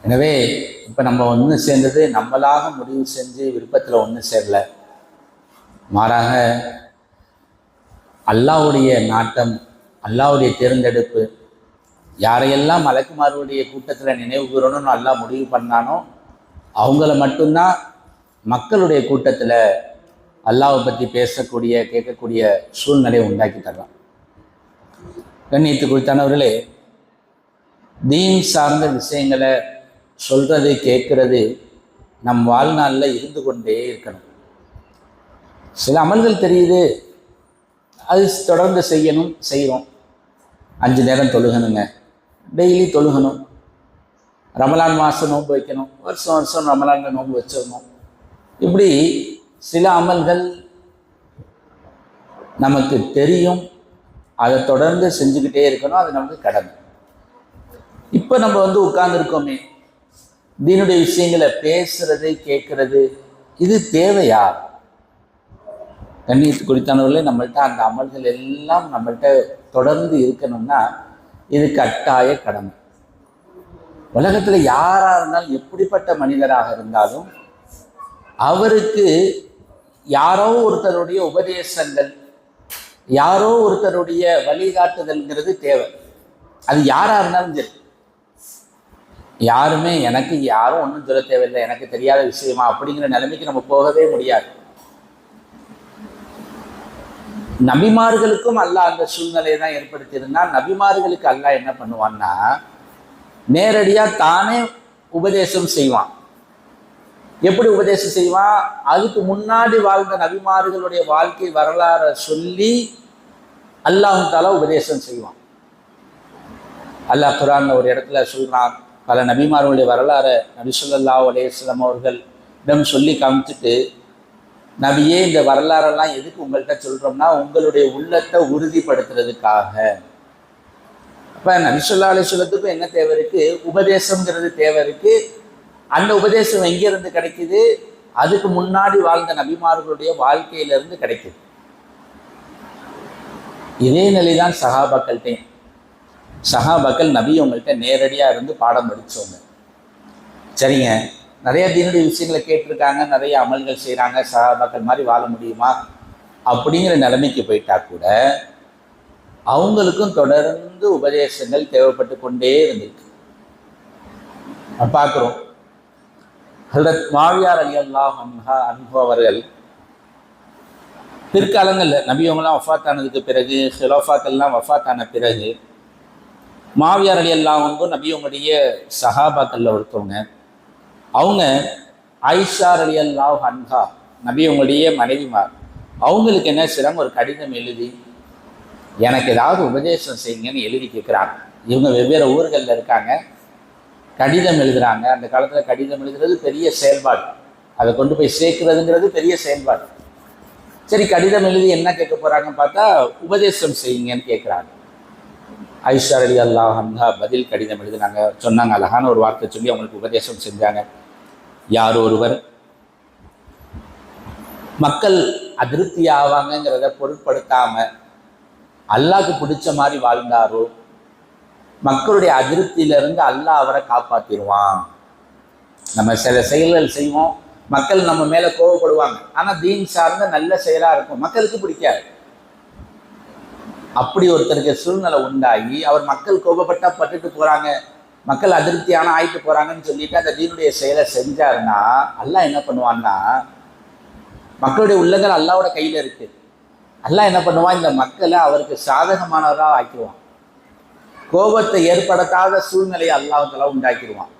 எனவே இப்போ நம்ம ஒன்று சேர்ந்தது நம்மளாக முடிவு செஞ்சு விருப்பத்தில் ஒன்று சேரல, மாறாக அல்லாஹ்வுடைய நாட்டம், அல்லாஹ்வுடைய தேர்ந்தெடுப்பு. யாரையெல்லாம் மலக்குமார்களுடைய கூட்டத்தில் நினைவு கூறணும்னு அல்லாஹ் முடிவு பண்ணானோ அவங்கள மட்டும்தான் மக்களுடைய கூட்டத்தில் அல்லாஹ்வை பற்றி பேசக்கூடிய கேட்கக்கூடிய சூழ்நிலையை உண்டாக்கி தரலாம். கண்ணியத்து குறித்தானவர்களே, தீன் சார்ந்த விஷயங்களை சொல்கிறது கேட்குறது நம் வாழ்நாளில் இருந்து கொண்டே இருக்கணும். சில அமல்கள் தெரியுது, அது தொடர்ந்து செய்கிறோம். 5 நேரம் தொழுகணுங்க, டெய்லி தொழுகணும். ரமலான் மாதம் நோன்பு வைக்கணும், வருஷம் வருஷம் ரமலான் நோன்பு வச்சிடணும். இப்படி சில அமல்கள் நமக்கு தெரியும், அதை தொடர்ந்து செஞ்சுக்கிட்டே இருக்கணும், அது நமக்கு கடமை. இப்போ நம்ம உட்கார்ந்துருக்கோமே, தீனுடைய விஷயங்களை பேசுறது கேட்கறது, இது தேவையா? கண்ணியத்து குறித்தானவர்களே, நம்மள்கிட்ட அந்த அமல்கள் எல்லாம் நம்மள்கிட்ட தொடர்ந்து இருக்கணும்னா இது கட்டாய கடமை. உலகத்தில் யாராக இருந்தாலும், எப்படிப்பட்ட மனிதராக இருந்தாலும், அவருக்கு யாரோ ஒருத்தருடைய உபதேசங்கள், யாரோ ஒருத்தருடைய வழிகாட்டுதல்ங்கிறது தேவை. அது யாராக இருந்தாலும் சரி. யாருமே எனக்கு யாரும் ஒன்றும் சொல்ல தேவையில்லை, எனக்கு தெரியாத விஷயமா அப்படிங்கிற நிலைமைக்கு நம்ம போகவே முடியாது. நபிமார்களுக்கும் அல்லாஹ் அந்த சூழ்நிலையை தான் ஏற்படுத்தியிருந்தால், நபிமார்களுக்கு அல்லாஹ் என்ன பண்ணுவான்னா நேரடியாக தானே உபதேசம் செய்வான். எப்படி உபதேசம் செய்வான்? அதுக்கு முன்னாடி வாழ்ந்த நபிமார்களுடைய வாழ்க்கை வரலாறை சொல்லி அல்லாஹ் தஆலா உபதேசம் செய்வான். அல்லாஹ் குர்ஆன்ல ஒரு இடத்துல சொல்றான், பல நபிமார்களுடைய வரலாறை நபி ஸல்லல்லாஹு அலைஹி வஸல்லம் அவர்களிடம் சொல்லி காமிச்சிட்டு, நபியே இந்த வரலாறெல்லாம் எதுக்கு உங்கள்கிட்ட சொல்கிறோம்னா உங்களுடைய உள்ளத்தை உறுதிப்படுத்துறதுக்காக. அப்போ நபி ஸல்லல்லாஹு அலைஹி வஸல்லத்துக்கும் என்ன தேவை இருக்குது? உபதேசங்கிறது தேவை இருக்குது. அந்த உபதேசம் எங்கேருந்து கிடைக்குது? அதுக்கு முன்னாடி வாழ்ந்த நபிமார்களுடைய வாழ்க்கையிலிருந்து கிடைக்குது. இதே நிலைதான் சஹாபாக்கள்கிட்டையும். சஹாபாக்கள் நபி உங்கள்கிட்ட நேரடியாக இருந்து பாடம் படித்தவங்க. சரிங்க, நிறைய தீனுடைய விஷயங்களை கேட்டிருக்காங்க, நிறைய அமல்கள் செய்கிறாங்க, சஹாபாக்கள் மாதிரி வாழ முடியுமா அப்படிங்கிற நிலைமைக்கு போயிட்டா கூட அவங்களுக்கும் தொடர்ந்து உபதேசங்கள் தேவைப்பட்டு கொண்டே இருந்திருக்கு. பார்க்குறோம், ஹஜ்ரத் முஆவியா ரலியல்லாஹு அன்ஹு அவர்கள் பிற்காலங்களில் நபி அவங்களாம் வஃபாத் ஆனதுக்கு பிறகு, ஹிலாஃபாக்கெல்லாம் வஃபாத் ஆன பிறகு, முஆவியா ரலியல்லாஹு அன்ஹு நபி அவங்களுடைய சஹாபாக்களில் ஒருத்தவங்க. அவங்க ஆயிஷா ரலியல்லாஹு அன்ஹா நபி அவங்களுடைய மனைவிமார். அவங்களுக்கு என்ன செய்றாங்க? ஒரு கடிதம் எழுதி எனக்கு ஏதாவது உபதேசம் செய்யுங்கன்னு எழுதி கேட்குறாங்க. இவங்க வெவ்வேறு ஊர்களில் இருக்காங்க, கடிதம் எழுதுகிறாங்க. அந்த காலத்தில் கடிதம் எழுதுறது பெரிய செயல்பாடு, அதை கொண்டு போய் சேர்க்கிறதுங்கிறது பெரிய செயல்பாடு. சரி, கடிதம் எழுதி என்ன கேட்க போகிறாங்கன்னு பார்த்தா உபதேசம் செய்யுங்கன்னு கேட்குறாங்க. ஆயிஷா ரலியல்லாஹு அன்ஹா பதில் கடிதம் எழுதுனாங்க. சொன்னாங்க, அழகான ஒரு வார்த்தை சொல்லி அவங்களுக்கு உபதேசம் செஞ்சாங்க. யார் ஒருவர் மக்கள் அதிருப்தி ஆவாங்கிறத பொருட்படுத்தாமல் அல்லாஹ்க்கு பிடிச்ச மாதிரி வாழ்ந்தாரோ, மக்களுடைய அதிருப்தியிலிருந்து அல்லாஹ் அவரை காப்பாற்றிடுவான். நம்ம சில செயல்கள் செய்வோம், மக்கள் நம்ம மேலே கோவப்படுவாங்க, ஆனால் தீன் சார்ந்த நல்ல செயலாக இருக்கும், மக்களுக்கு பிடிக்காது. அப்படி ஒருத்தருக்கு சூழ்நிலை உண்டாகி அவர் மக்கள் கோபப்பட்டா பட்டுட்டு போகிறாங்க, மக்கள் அதிருப்தியான ஆயிட்டு போகிறாங்கன்னு சொல்லிட்டு அந்த தீனுடைய செயலை செஞ்சாருன்னா அல்லாஹ் என்ன பண்ணுவான்னா, மக்களுடைய உள்ளங்கள் அல்லாஹ்வோட கையில் இருக்குது. அல்லாஹ் என்ன பண்ணுவான்? இந்த மக்களை அவருக்கு சாதகமானவராக ஆக்கிடுவான். கோபத்தை ஏற்படுத்தாத சூழ்நிலையை அல்லாஹ் தஆலா உண்டாக்கிடுவான்.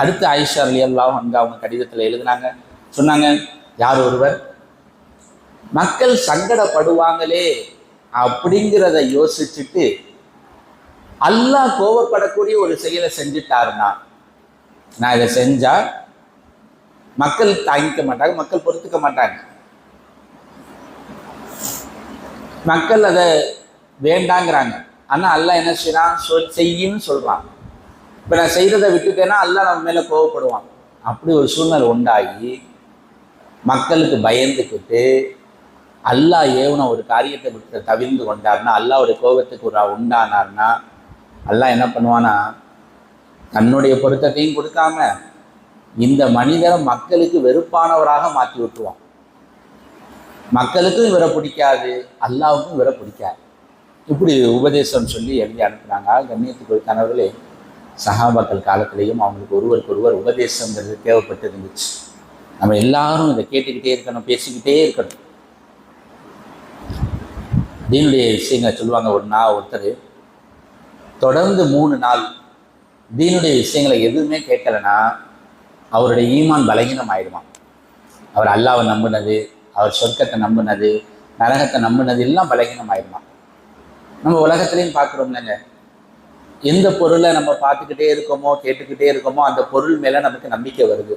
அடுத்து ஆயிஷா ரலியல்லாஹு அன்ஹா அவங்க கடிதத்தில் எழுதுனாங்க. சொன்னாங்க, யார் ஒருவர் மக்கள் சங்கடப்படுவாங்களே அப்படிங்கிறத யோசிச்சுட்டு அல்லாஹ் கோபப்படக்கூடிய ஒரு செயலை செஞ்சுட்டாருன்னா, நான் இதை செஞ்சா மக்கள் தாங்கிக்க மாட்டாங்க, மக்கள் பொறுத்துக்க மாட்டாங்க, மக்கள் அதை வேண்டாங்கிறாங்க, ஆனால் அல்லாஹ் என்ன செய்யறான்? செய்யின்னு சொல்றான். இப்போ நான் செய்கிறத விட்டுட்டேன்னா அல்லாஹ் நம்ம மேலே கோவப்படுவான். அப்படி ஒரு சூழ்நிலை உண்டாகி மக்களுக்கு பயந்துக்கிட்டு அல்லாஹ் ஏவன ஒரு காரியத்தை விட்டு தவிர்ந்து கொண்டார்னா, அல்லாஹ்வுடைய கோபத்துக்கு ஒரு உண்டானார்னா அல்லாஹ் என்ன பண்ணுவானா, தன்னுடைய பொருத்தத்தையும் கொடுக்காம இந்த மனிதரை மக்களுக்கு வெறுப்பானவராக மாற்றி விட்டுருவான். மக்களுக்கும் இவரை பிடிக்காது, அல்லாவுக்கும் இவரை பிடிக்காது. இப்படி உபதேசம் சொல்லி எழுதி அனுப்புனாங்க. கண்ணியத்துக்குள்ளானவர்களே, சஹாபாக்கள் காலத்திலையும் அவங்களுக்கு ஒருவருக்கு ஒருவர் உபதேசங்கிறது தேவைப்பட்டு இருந்துச்சு. நம்ம எல்லாரும் இதை கேட்டுக்கிட்டே இருக்கணும், பேசிக்கிட்டே இருக்கணும். தீனுடைய விஷயங்களை சொல்லுவாங்க. ஒருத்தர் தொடர்ந்து 3 நாள் தீனுடைய விஷயங்களை எதுவுமே கேட்கலைன்னா அவருடைய ஈமான் பலகீனம் ஆயிடுமா. அவர் அல்லாவை நம்பினது, அவர் சொர்க்கத்தை நம்பினது, நரகத்தை நம்பினது எல்லாம் பலகீனம் ஆயிடுமா. நம்ம உலகத்துலேயும் பார்க்குறோம்லங்க, எந்த பொருளை நம்ம பார்த்துக்கிட்டே இருக்கோமோ கேட்டுக்கிட்டே இருக்கோமோ அந்த பொருள் மேலே நமக்கு நம்பிக்கை வருது.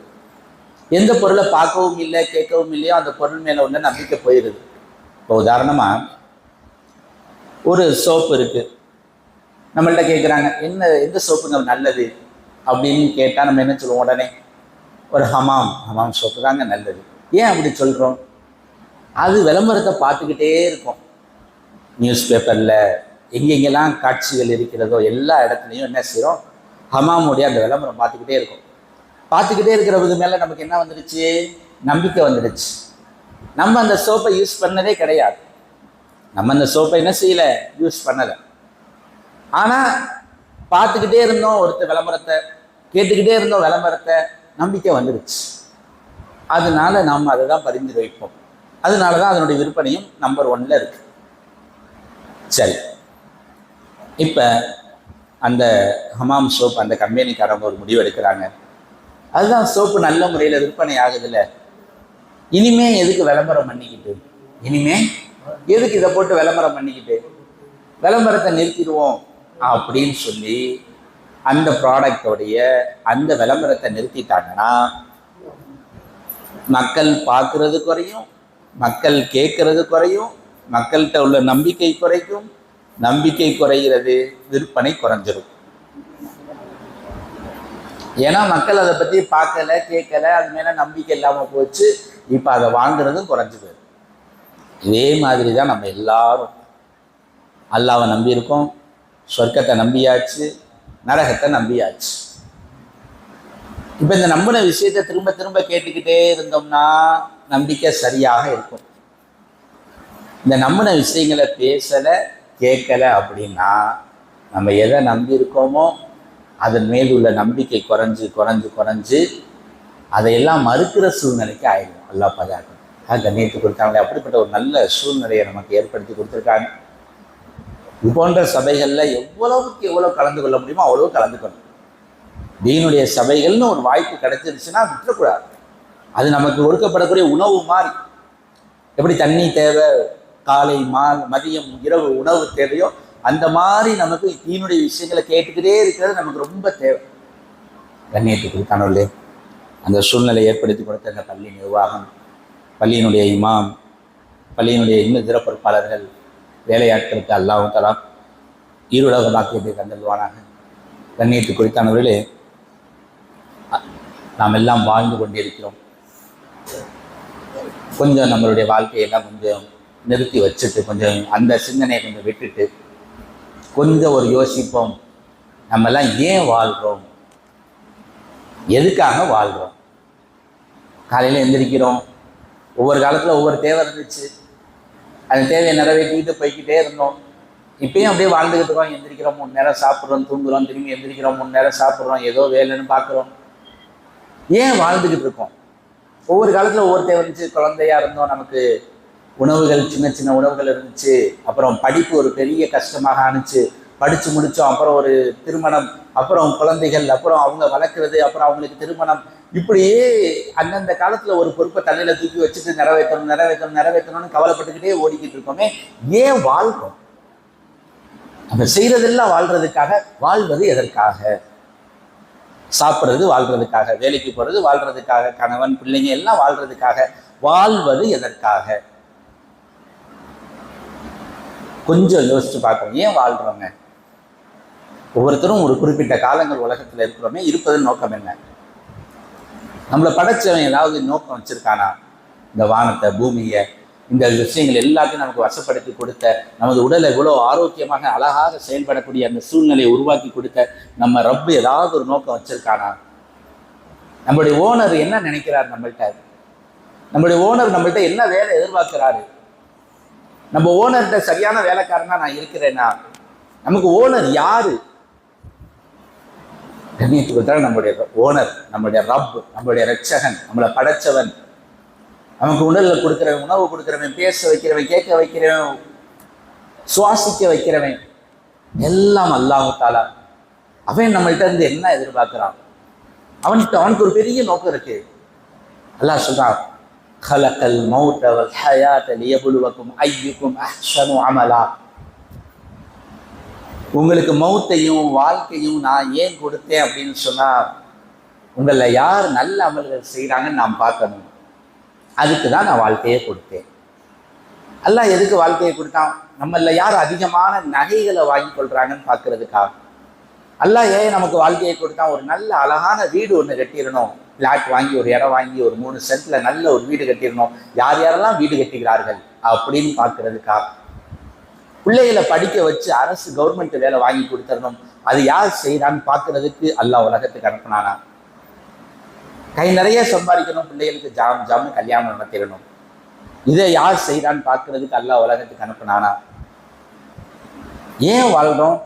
எந்த பொருளை பார்க்கவும் இல்லை கேட்கவும் இல்லையோ அந்த பொருள் மேலே ஒன்று நம்பிக்கை போயிடுது. இப்போ உதாரணமாக ஒரு சோப்பு இருக்குது, நம்மள்கிட்ட கேட்குறாங்க எந்த சோப்புங்க நல்லது அப்படின்னு கேட்டால் நம்ம என்ன சொல்லுவோம்? உடனே ஒரு ஹமாம் சோப்பு தாங்க நல்லது. ஏன் அப்படி சொல்கிறோம்? அது விளம்பரத்தை பார்த்துக்கிட்டே இருக்கும். நியூஸ் பேப்பரில் எங்கெங்கெல்லாம் காட்சிகள் இருக்கிறதோ எல்லா இடத்துலையும் என்ன செய்கிறோம்? ஹமாமுடைய அந்த விளம்பரம் பார்த்துக்கிட்டே இருக்கும். பார்த்துக்கிட்டே இருக்கிறது மேலே நமக்கு என்ன வந்துடுச்சு? நம்பிக்கை வந்துடுச்சு. நம்ம அந்த சோப்பை யூஸ் பண்ணதே கிடையாது. நம்ம அந்த சோப்பை என்ன செய்யலை? யூஸ் பண்ணலை. ஆனால் பார்த்துக்கிட்டே இருந்தோம் ஒருத்தர் விளம்பரத்தை, கேட்டுக்கிட்டே இருந்தோம் விளம்பரத்தை, நம்பிக்கை வந்துடுச்சு. அதனால நாம் அதை தான் பரிந்து வைப்போம். அதனால தான் அதனுடைய விற்பனையும் நம்பர் 1ல் இருக்கு. சரி, இப்போ அந்த ஹமாம் சோப் அந்த கம்பெனிக்காரங்க ஒரு முடிவு எடுக்கிறாங்க. அதுதான் சோப்பு நல்ல முறையில் விற்பனை ஆகுதுல்ல, இனிமே எதுக்கு விளம்பரம் பண்ணிக்கிட்டு, இனிமே எதுக்கு இதை போட்டு விளம்பரம் பண்ணிக்கிட்டு, விளம்பரத்தை நிறுத்திடுவோம் அப்படின்னு சொல்லி அந்த ப்ராடக்டோடைய அந்த விளம்பரத்தை நிறுத்திட்டாங்கன்னா மக்கள் பார்க்கறது குறையும், மக்கள் கேட்கறது குறையும், மக்கள்கிட்ட உள்ள நம்பிக்கை குறைக்கும். நம்பிக்கை குறைகிறது, விற்பனை குறைஞ்சிரும். ஏன்னா மக்கள் அதை பற்றி பார்க்கல கேட்கல, அது மேலே நம்பிக்கை இல்லாமல் போச்சு. இப்போ அதை வாங்குறதும் குறைஞ்சி போயிடும். இதே மாதிரி தான் நம்ம எல்லாரும் அல்லாவை நம்பியிருக்கோம், சொர்க்கத்தை நம்பியாச்சு, நரகத்தை நம்பியாச்சு. இப்போ இந்த நம்பின விஷயத்தை திரும்ப திரும்ப கேட்டுக்கிட்டே இருந்தோம்னா நம்பிக்கை சரியாக இருக்கும். இந்த நம்பின விஷயங்களை பேசலை கேட்கலை அப்படின்னா நம்ம எதை நம்பியிருக்கோமோ அதன் மேல் உள்ள நம்பிக்கை குறைஞ்சு குறைஞ்சு குறைஞ்சு அதையெல்லாம் மறுக்கிற சூழ்நிலைக்கு ஆயிடும். அல்லாஹ் பாதுகாக்கணும். கண்ணியத்து கொடுத்தாங்களே, அப்படிப்பட்ட ஒரு நல்ல சூழ்நிலையை நமக்கு ஏற்படுத்தி கொடுத்துருக்காங்க. இது போன்ற சபைகளில் எவ்வளவுக்கு எவ்வளோ கலந்து கொள்ள முடியுமோ அவ்வளோ கலந்துக்கணும். தீனுடைய சபைகள்னு ஒரு வாய்ப்பு கிடைச்சிருச்சுன்னா விட்டுறக்கூடாது. அது நமக்கு ஒடுக்கப்படக்கூடிய உணவு மாதிரி. எப்படி தண்ணி தேவை, காலை மதியம் இரவு உணவு தேவையோ அந்த மாதிரி நமக்கு தீனுடைய விஷயங்களை கேட்டுக்கிட்டே இருக்கிறது நமக்கு ரொம்ப தேவை. கண்ணியத்துக்கு கனவுலே அந்த சூழ்நிலை ஏற்படுத்தி கொடுத்த அந்த பள்ளி நிர்வாகம், பள்ளியினுடைய இமாம், பள்ளியினுடைய இன்னும் இதர பொறுப்பாளர்கள், வேலையாட்களுக்கு அல்லாஹ் தஆலா ஈருலக பாக்கியத்தை தந்தல்வானாக. கண்ணியத்துக்கு குறித்தானவர்களே, நாம் எல்லாம் வாழ்ந்து கொண்டிருக்கிறோம். கொஞ்சம் நம்மளுடைய வாழ்க்கையெல்லாம் கொஞ்சம் நிறுத்தி வச்சுட்டு, கொஞ்சம் அந்த சிந்தனையை கொஞ்சம் விட்டுட்டு கொஞ்சம் ஒரு யோசிப்போம். நம்மெல்லாம் ஏன் வாழ்கிறோம், எதுக்காக வாழ்கிறோம்? காலையில் எந்திரிக்கிறோம், ஒவ்வொரு காலத்தில் ஒவ்வொரு தேவை இருந்துச்சு, அந்த தேவையை நிறைவேற்றிக்கிட்டு போய்கிட்டே இருந்தோம். இப்பயும் அப்படியே வாழ்ந்துக்கிட்டு இருக்கோம். எந்திரிக்கிறோம், 3 நேரம் சாப்பிட்றோம், தூங்குறோம், திரும்பி எந்திரிக்கிறோம், 3 நேரம் சாப்பிட்றோம், ஏதோ வேலைன்னு பார்க்குறோம். ஏன் வாழ்ந்துக்கிட்டு இருக்கோம்? ஒவ்வொரு காலத்தில் ஒவ்வொரு தேவை இருந்துச்சு. குழந்தையா இருந்தோம், நமக்கு உணவுகள் சின்ன சின்ன உணவுகள் இருந்துச்சு. அப்புறம் படிப்பு ஒரு பெரிய கஷ்டமாக ஆணுச்சு, படித்து முடித்தோம். அப்புறம் ஒரு திருமணம், அப்புறம் குழந்தைகள், அப்புறம் அவங்க வளர்க்குறது, அப்புறம் அவங்களுக்கு திருமணம். இப்படியே அந்தந்த காலத்தில் ஒரு பொறுப்பை தலையில் தூக்கி வச்சுட்டு நிறைவேற்றணும்னு கவலைப்பட்டுக்கிட்டே ஓடிக்கிட்டு இருக்கோமே. ஏன் வாழ்றோம்? நம்ம செய்கிறதெல்லாம் வாழ்கிறதுக்காக. வாழ்வது எதற்காக? சாப்பிட்றது வாழ்கிறதுக்காக, வேலைக்கு போகிறது வாழ்கிறதுக்காக, கணவன் பிள்ளைங்க எல்லாம் வாழ்கிறதுக்காக. வாழ்வது எதற்காக? கொஞ்சம் யோசிச்சு பார்க்கணும். ஏன் வாழ்கிறோங்க? ஒவ்வொருத்தரும் ஒரு குறிப்பிட்ட காலங்கள் உலகத்தில் இருக்கிறோமே, இருப்பதன் நோக்கம் என்ன? நம்மளை படைச்சவன் ஏதாவது நோக்கம் வச்சிருக்கானா? இந்த வானத்தை பூமியை இந்த விஷயங்கள் எல்லாத்தையும் நமக்கு வசப்படுத்தி கொடுத்த, நமது உடலை இவ்வளோ ஆரோக்கியமாக அழகாக செயல்படக்கூடிய அந்த சூழ்நிலையை உருவாக்கி கொடுத்த நம்ம ரப்பு ஏதாவது ஒரு நோக்கம் வச்சிருக்கானா? நம்மளுடைய ஓனர் என்ன நினைக்கிறார் நம்மள்கிட்ட? நம்மளுடைய ஓனர் நம்மள்கிட்ட என்ன வேலை எதிர்பார்க்கிறாரு? நம்ம ஓனர்கிட்ட சரியான வேலைக்காரனா நான் இருக்கிறேன்னா? நமக்கு ஓனர் யாரு? கண்ணியத்துக்கு நம்முடைய ஓனர், நம்முடைய ரப், நம்முடைய ரட்சகன், நம்மளை படைச்சவன், நமக்கு உடலில் கொடுக்குறவன், உணவு கொடுக்குறவன், பேச வைக்கிறவன், கேட்க வைக்கிறவன், சுவாசிக்க வைக்கிறவன் எல்லாம் அல்லாஹ் தஆலா. அவன் நம்மள்கிட்ட இருந்து என்ன எதிர்பார்க்கிறான்? அவனுக்கு ஒரு பெரிய நோக்கம் இருக்கு. அல்லாஹ் சொல்றான், خلقல் மௌத வல் ஹயாத லியப்லுவக்கும் அய்யுக்கும் அஹ்ஸனு அமலா. உங்களுக்கு மௌத்தையும் வாழ்க்கையும் நான் ஏன் கொடுத்தேன் அப்படின்னு சொன்னா, உங்களை யார் நல்ல அமல்கள் செய்கிறாங்கன்னு நான் பார்க்கணும். அதுக்கு தான் நான் வாழ்க்கையை கொடுத்தேன். அல்லாஹ் எதுக்கு வாழ்க்கையை கொடுத்தான்? நம்மள யார் அதிகமான நகைகளை வாங்கி கொள்றாங்கன்னு பார்க்கறதுக்கா? அல்லாஹ் ஏன் நமக்கு வாழ்க்கையை கொடுத்தான்? ஒரு நல்ல அழகான வீடு ஒன்று கட்டிடணும், பிளாட் வாங்கி ஒரு இடம் வாங்கி ஒரு 3 சென்ட்ல நல்ல ஒரு வீடு கட்டிடணும். யார் யாரெல்லாம் வீடு கட்டுகிறார்கள் அப்படின்னு பார்க்கறதுக்கா? பிள்ளைகளை படிக்க வச்சு அரசு கவர்மெண்ட் வேலை வாங்கி கொடுத்துடணும், அது யார் செய்யறான்னு பார்க்கறதுக்கு அல்லாஹ் உலகத்துக்கு அனுப்பினானா? கை நிறைய சம்பாதிக்கணும், பிள்ளைகளுக்கு ஜாம்னு கல்யாணம் நடத்திடணும், இதை யார் செய்யறான்னு பார்க்கறதுக்கு அல்லாஹ் உலகத்துக்கு அனுப்பினானா? ஏன் வாழ்றோம்?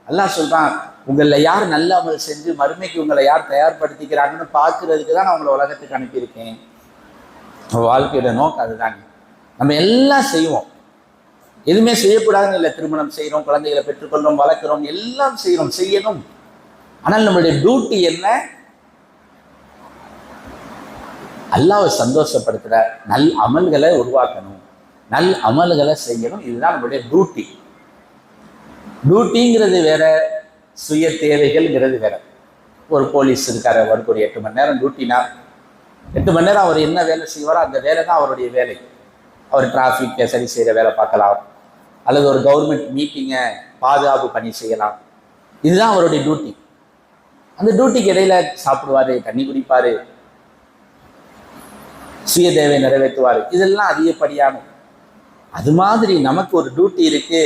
அல்லாஹ் சொல்றான், உங்களை யார் நல்ல அமல் செஞ்சு மறுமைக்கு உங்களை யார் தயார்படுத்திக்கிறாங்கன்னு பார்க்கறதுக்கு தான் நான் உங்களை உலகத்துக்கு அனுப்பியிருக்கேன். வாழ்க்கையோட நோக்கம் அதுதாங்க. நம்ம எல்லாம் செய்வோம், எதுவுமே செய்யக்கூடாதுன்னு இல்லை. திருமணம் செய்கிறோம், குழந்தைகளை பெற்றுக்கொள்றோம், வளர்க்குறோம், எல்லாம் செய்கிறோம், செய்யணும். ஆனால் நம்மளுடைய டியூட்டி என்ன? அல்லாஹ்வை சந்தோஷப்படுத்துகிற நல் அமல்களை உருவாக்கணும், நல் அமல்களை செய்யணும். இதுதான் நம்மளுடைய டியூட்டி. டியூட்டிங்கிறது வேற, சுய தேவைகள்ங்கிறது வேற. ஒரு போலீஸ் இருக்காரு, அவருக்கு ஒரு 8 மணி நேரம் டியூட்டினா 8 மணி நேரம் அவர் என்ன வேலை செய்வாரோ அந்த வேலை தான் அவருடைய வேலை. அவர் டிராஃபிக்கை சரி செய்கிற வேலை பார்க்கலாம், அல்லது ஒரு கவர்மெண்ட் மீட்டிங்கை பாதுகாப்பு பணி செய்யலாம். இதுதான் அவருடைய டியூட்டி. அந்த டியூட்டிக்கு இடையில சாப்பிடுவார், தண்ணி குடிப்பார், சுய தேவை நிறைவேற்றுவார். இதெல்லாம் அதிகப்படியான. அது மாதிரி நமக்கு ஒரு டியூட்டி இருக்கு,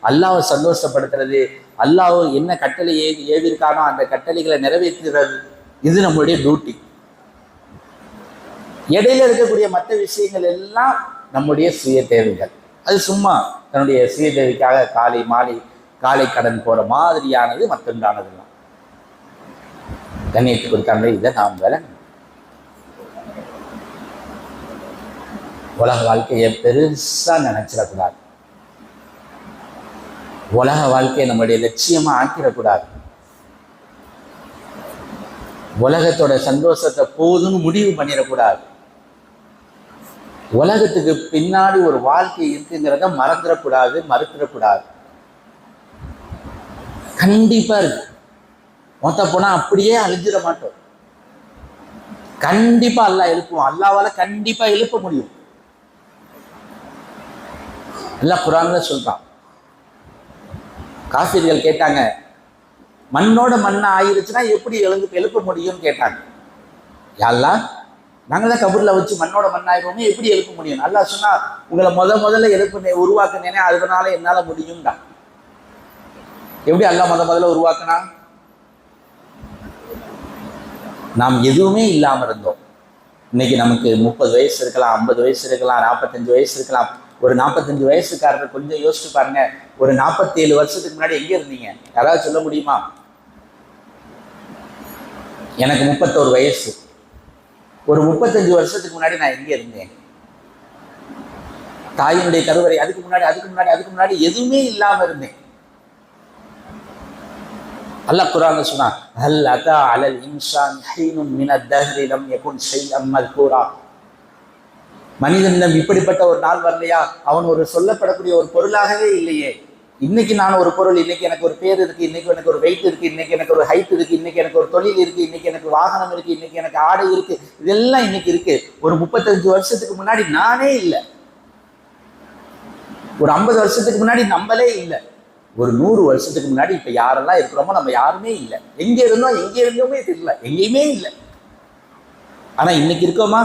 அல்லாஹ்வை சந்தோஷப்படுத்துறது, அல்லாஹ் என்ன கட்டளை ஏவிருக்கானோ அந்த கட்டளைகளை நிறைவேற்றுறது, இது நம்மளுடைய டியூட்டி. இடையில இருக்கக்கூடிய மற்ற விஷயங்கள் எல்லாம் நம்முடைய சுய தேவைகள். அது சும்மா தன்னுடைய சுய தேவைக்காக காலை மாலை காலை கடன் போற மாதிரியானது மற்றொன்றானதுலாம். கண்ணியத்தை கொடுத்தாங்க. இதை நாம் வேலை உலக வாழ்க்கையை பெருசா நினைச்சிடக்கூடாது. உலக வாழ்க்கையை நம்முடைய லட்சியமா ஆக்கிடக்கூடாது. உலகத்தோட சந்தோஷத்தை போதும்னு முடிவு பண்ணிடக்கூடாது. உலகத்துக்கு பின்னாடி ஒரு வாழ்க்கை இருக்குங்கிறத மறந்துடக்கூடாது, மறுத்துடக்கூடாது. கண்டிப்பா இருக்கு. மொத்த போனா அப்படியே அழிஞ்சிட மாட்டோம். கண்டிப்பா அல்லாஹ் எழுப்புவோம். அல்லாஹ்வால கண்டிப்பா எழுப்ப முடியும். அல்லாஹ் குர்ஆன்ல சொல்றான். காஃபிர்கள் கேட்டாங்க, மண்ணோட மண்ணா ஆயிருச்சுன்னா எப்படி எழுப்ப முடியும்னு கேட்டாங்க. யா அல்லாஹ், நாங்கள் தான் கபூர்ல வச்சு மண்ணோட மண்ணாயிருவோமே, எப்படி எழுப்ப முடியும்? அல்லாஹ் சொன்னா, உங்களை முதல்ல உருவாக்குனேனே, அதனால என்னால முடியும்டா. எப்படி அல்லாஹ் முதல்ல உருவாக்குனா? நாம் எதுவுமே இல்லாம இருந்தோம். இன்னைக்கு நமக்கு 30 வயசு இருக்கலாம், 50 வயசு இருக்கலாம், 45 வயசு இருக்கலாம். ஒரு 45 வயசுக்காரர் கொஞ்சம் யோசிச்சு பாருங்க, ஒரு 47 வருஷத்துக்கு முன்னாடி எங்க இருந்தீங்க? யாராவது சொல்ல முடியுமா? எனக்கு 31 வயசு. ஒரு 35 வருஷத்துக்கு முன்னாடி நான் எங்க இருந்தேன்? தாயினுடைய கருவறை. அதுக்கு முன்னாடி எதுவுமே இல்லாம இருந்தேன். அல்லாஹ் குர்ஆன்ல சொன்னான், ஹல் அதா அலல் இன்சான் ஹீனுன் மினத் தஹ்ரி லம் யகுன் ஷைஅம் மذ்கூரா. மனிதனிடம் இப்படிப்பட்ட ஒரு நாள் வரலையா? அவன் ஒரு சொல்லப்படக்கூடிய ஒரு பொருளாகவே இல்லையே. இன்னைக்கு நான் ஒரு பொருள், இன்னைக்கு எனக்கு ஒரு பேர் இருக்கு, இன்னைக்கு எனக்கு ஒரு வெயிட் இருக்கு, இன்னைக்கு எனக்கு ஒரு ஹைட் இருக்கு, இன்னைக்கு எனக்கு ஒரு தொழில் இருக்கு, இன்னைக்கு எனக்கு வாகனம் இருக்கு, இன்னைக்கு எனக்கு ஆடை இருக்கு, இதெல்லாம் இன்னைக்கு இருக்கு. ஒரு 35 வருஷத்துக்கு முன்னாடி நானே இல்லை. ஒரு 50 வருஷத்துக்கு முன்னாடி நம்மளே இல்லை. ஒரு 100 வருஷத்துக்கு முன்னாடி இப்ப யாரெல்லாம் இருக்கிறோமோ நம்ம யாருமே இல்லை. எங்க இருந்தோமே தெரியல, எங்கேயுமே இல்லை. ஆனா இன்னைக்கு இருக்கோமா?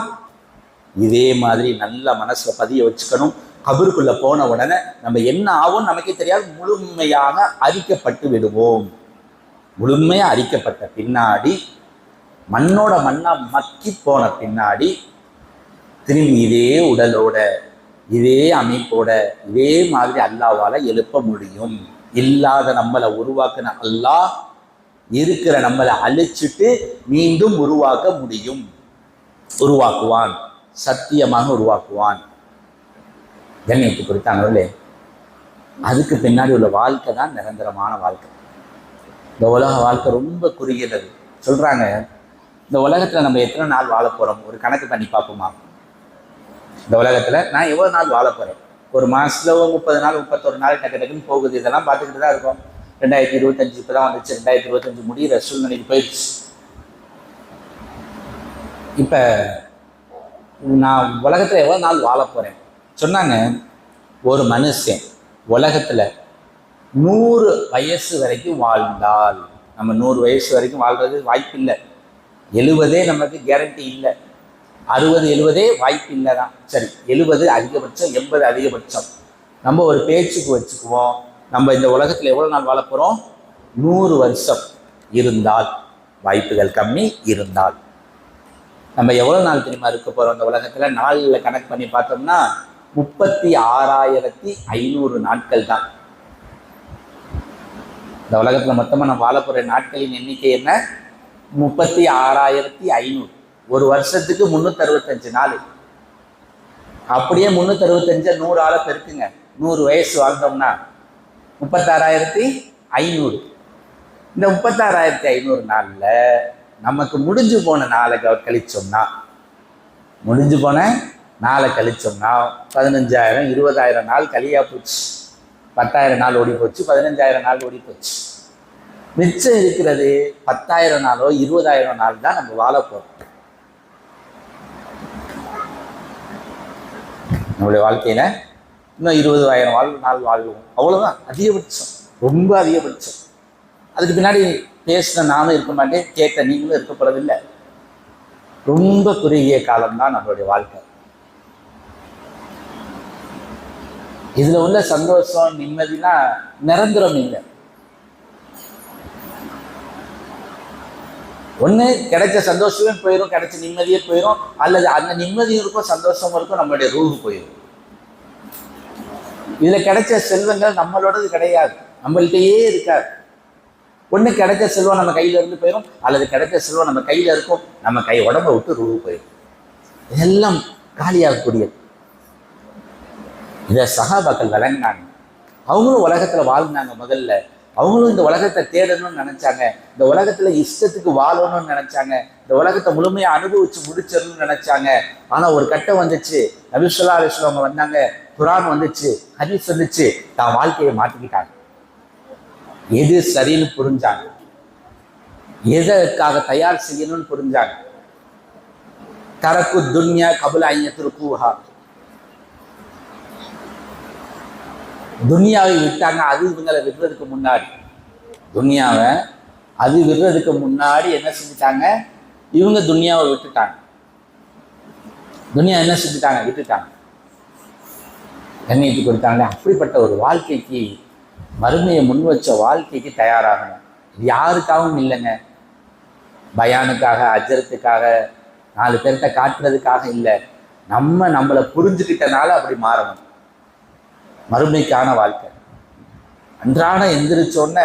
இதே மாதிரி நல்ல மனசுல பதிய வச்சுக்கணும். கபருக்குள்ள போன உடனே நம்ம என்ன ஆகும் நமக்கே தெரியாது, முழுமையாக அரிக்கப்பட்டு விடுவோம். முழுமையாக அரிக்கப்பட்ட பின்னாடி மண்ணோட மண்ணா மக்கி போன பின்னாடி திரும்பி இதே உடலோட இதே அமைப்போட இதே மாதிரி அல்லாவால எழுப்ப முடியும். இல்லாத நம்மளை உருவாக்குன அல்லாஹ் இருக்கிற நம்மளை அழிச்சிட்டு மீண்டும் உருவாக்க முடியும். உருவாக்குவான், சத்தியமாக உருவாக்குவான். கண்ணியத்தை கொடுத்தாங்களே, அதுக்கு பின்னாடி உள்ள வாழ்க்கை தான் நிரந்தரமான வாழ்க்கை. இந்த உலக வாழ்க்கை ரொம்ப குறுகியது. சொல்றாங்க, இந்த உலகத்துல நம்ம எத்தனை நாள் வாழ போறோம் ஒரு கணக்கு பண்ணி பார்ப்போமா? இந்த உலகத்துல நான் எவ்வளவு நாள் வாழ போறேன்? ஒரு மாசத்துல 30 நாள் 31 நாள் டக்கு டக்குன்னு போகுது. இதெல்லாம் பார்த்துக்கிட்டு தான் இருக்கும். 2025 இப்பதான் வந்துச்சு. 2025 முடிகிற சூழ்நிலைக்கு போயிடுச்சு. இப்ப நான் உலகத்துல எவ்வளவு நாள் வாழ போறேன் சொன்னாங்க. ஒரு மனுஷன் உலகத்துல 100 வயசு வரைக்கும் வாழ்ந்தால், நம்ம 100 வயசு வரைக்கும் வாழ்றது வாய்ப்பு இல்லை. 70 நமக்கு கேரண்டி இல்லை. 60 70 வாய்ப்பு இல்லை தான். சரி, 70 அதிகபட்சம், 80 அதிகபட்சம். நம்ம ஒரு பேச்சுக்கு வச்சுக்குவோம், நம்ம இந்த உலகத்தில் எவ்வளோ நாள் வாழ போகிறோம்? 100 வருஷம் இருந்தால், வாய்ப்புகள் கம்மி இருந்தால் நம்ம எவ்வளோ நாள் தெரியுமா இருக்க போகிறோம் இந்த உலகத்தில்? நாளில் கணக்கு பண்ணி பார்த்தோம்னா 36,500 நாட்கள் தான். இந்த உலகத்தில் மொத்தமாக நம்ம வாழ போகிற நாட்களின் எண்ணிக்கை என்ன? 36,500. ஒரு வருஷத்துக்கு 365 நாள். அப்படியே 365 100 பெருக்குங்க. 100 வயசு வாழ்ந்தோம்னா 36,500. இந்த 36,500 நாள்ல நமக்கு முடிஞ்சு போன நாளை கழிச்சோம்னா, 15,000 20,000 நாள் கழியா போச்சு. 10,000 நாள் ஓடி போச்சு, 15,000 நாள் ஓடி போச்சு. மிச்சம் இருக்கிறது 10,000 நாளோ 20,000 நாள் தான் நம்ம வாழ போறோம். நம்மளுடைய வாழ்க்கையில இன்னும் 20,000 நாள் வாழ்வோம், அவ்வளவுதான் அதிகபட்சம், ரொம்ப அதிகபட்சம். அதுக்கு பின்னாடி பேசின நானும் இருக்க மாட்டேன், கேட்ட நீங்களும் இருக்க போறதில்லை. ரொம்ப குறுகிய காலம்தான் நம்மளுடைய வாழ்க்கை. இதுல உள்ள சந்தோஷம் நிம்மதினா நிரந்தரம் இல்லை. ஒன்று கிடைச்ச சந்தோஷமே போயிடும், கிடைச்ச நிம்மதியே போயிடும், அல்லது அந்த நிம்மதியும் இருக்கும் சந்தோஷமும் இருக்கும், நம்மளுடைய ரூஹு போயிடும். இதுல கிடைச்ச செல்வங்கள் நம்மளோடது கிடையாது, நம்மள்கிட்டயே இருக்காது. ஒன்று கிடைச்ச செல்வம் நம்ம கையில இருந்து போயிடும், அல்லது கிடைச்ச செல்வம் நம்ம கையில இருக்கும், நம்ம கை உடம்பை விட்டு ரூஹு போயிடும். இதெல்லாம் காலியாகக்கூடியது. இதை சஹாபாக்கள் விளங்கினாங்க. அவங்களும் உலகத்துல வாழ்ந்தாங்க. முதல்ல அவங்களும் இந்த உலகத்தை தேடணும்னு நினைச்சாங்க, இந்த உலகத்துல இஷ்டத்துக்கு வாழணும்னு நினைச்சாங்க, இந்த உலகத்தை முழுமையா அனுபவிச்சு முடிச்சிடணும்னு நினைச்சாங்க. ஆனா ஒரு கட்டம் வந்துச்சு, நபி ஸல்லல்லாஹு அலைஹி வஸல்லம் வந்தாங்க, குர்ஆன் வந்துச்சு, ஹதீஸ் வந்துச்சு, தான் வாழ்க்கையை மாற்றிக்கிட்டாங்க. எது சரின்னு புரிஞ்சாங்க, எதற்காக தயார் செய்யணும்னு புரிஞ்சாங்க. தரக்கு துன்யா கபுல ஐயத்துருக்கூஹா, துன்யாவை விட்டாங்க. அது இவங்களை விடுறதுக்கு முன்னாடி, துன்யாவை அது விடுறதுக்கு முன்னாடி என்ன செஞ்சுட்டாங்க? இவங்க துன்யாவை விட்டுட்டாங்க. துன்யா என்ன செஞ்சுட்டாங்க? விட்டுட்டாங்க. கண்ணியத்துக்கு கொடுத்தாங்க. அப்படிப்பட்ட ஒரு வாழ்க்கைக்கு, மறுமையை முன் வச்ச வாழ்க்கைக்கு தயாராகணும். இது யாருக்காகவும் இல்லைங்க, பயானுக்காக, அஜரத்துக்காக, 4 பேர்கிட்ட காட்டுறதுக்காக இல்லை. நம்மளை புரிஞ்சுக்கிட்டனால அப்படி மாறணும். மறுமைக்கான வாழ்க்கை. அன்றாட எந்திரிச்சோன்ன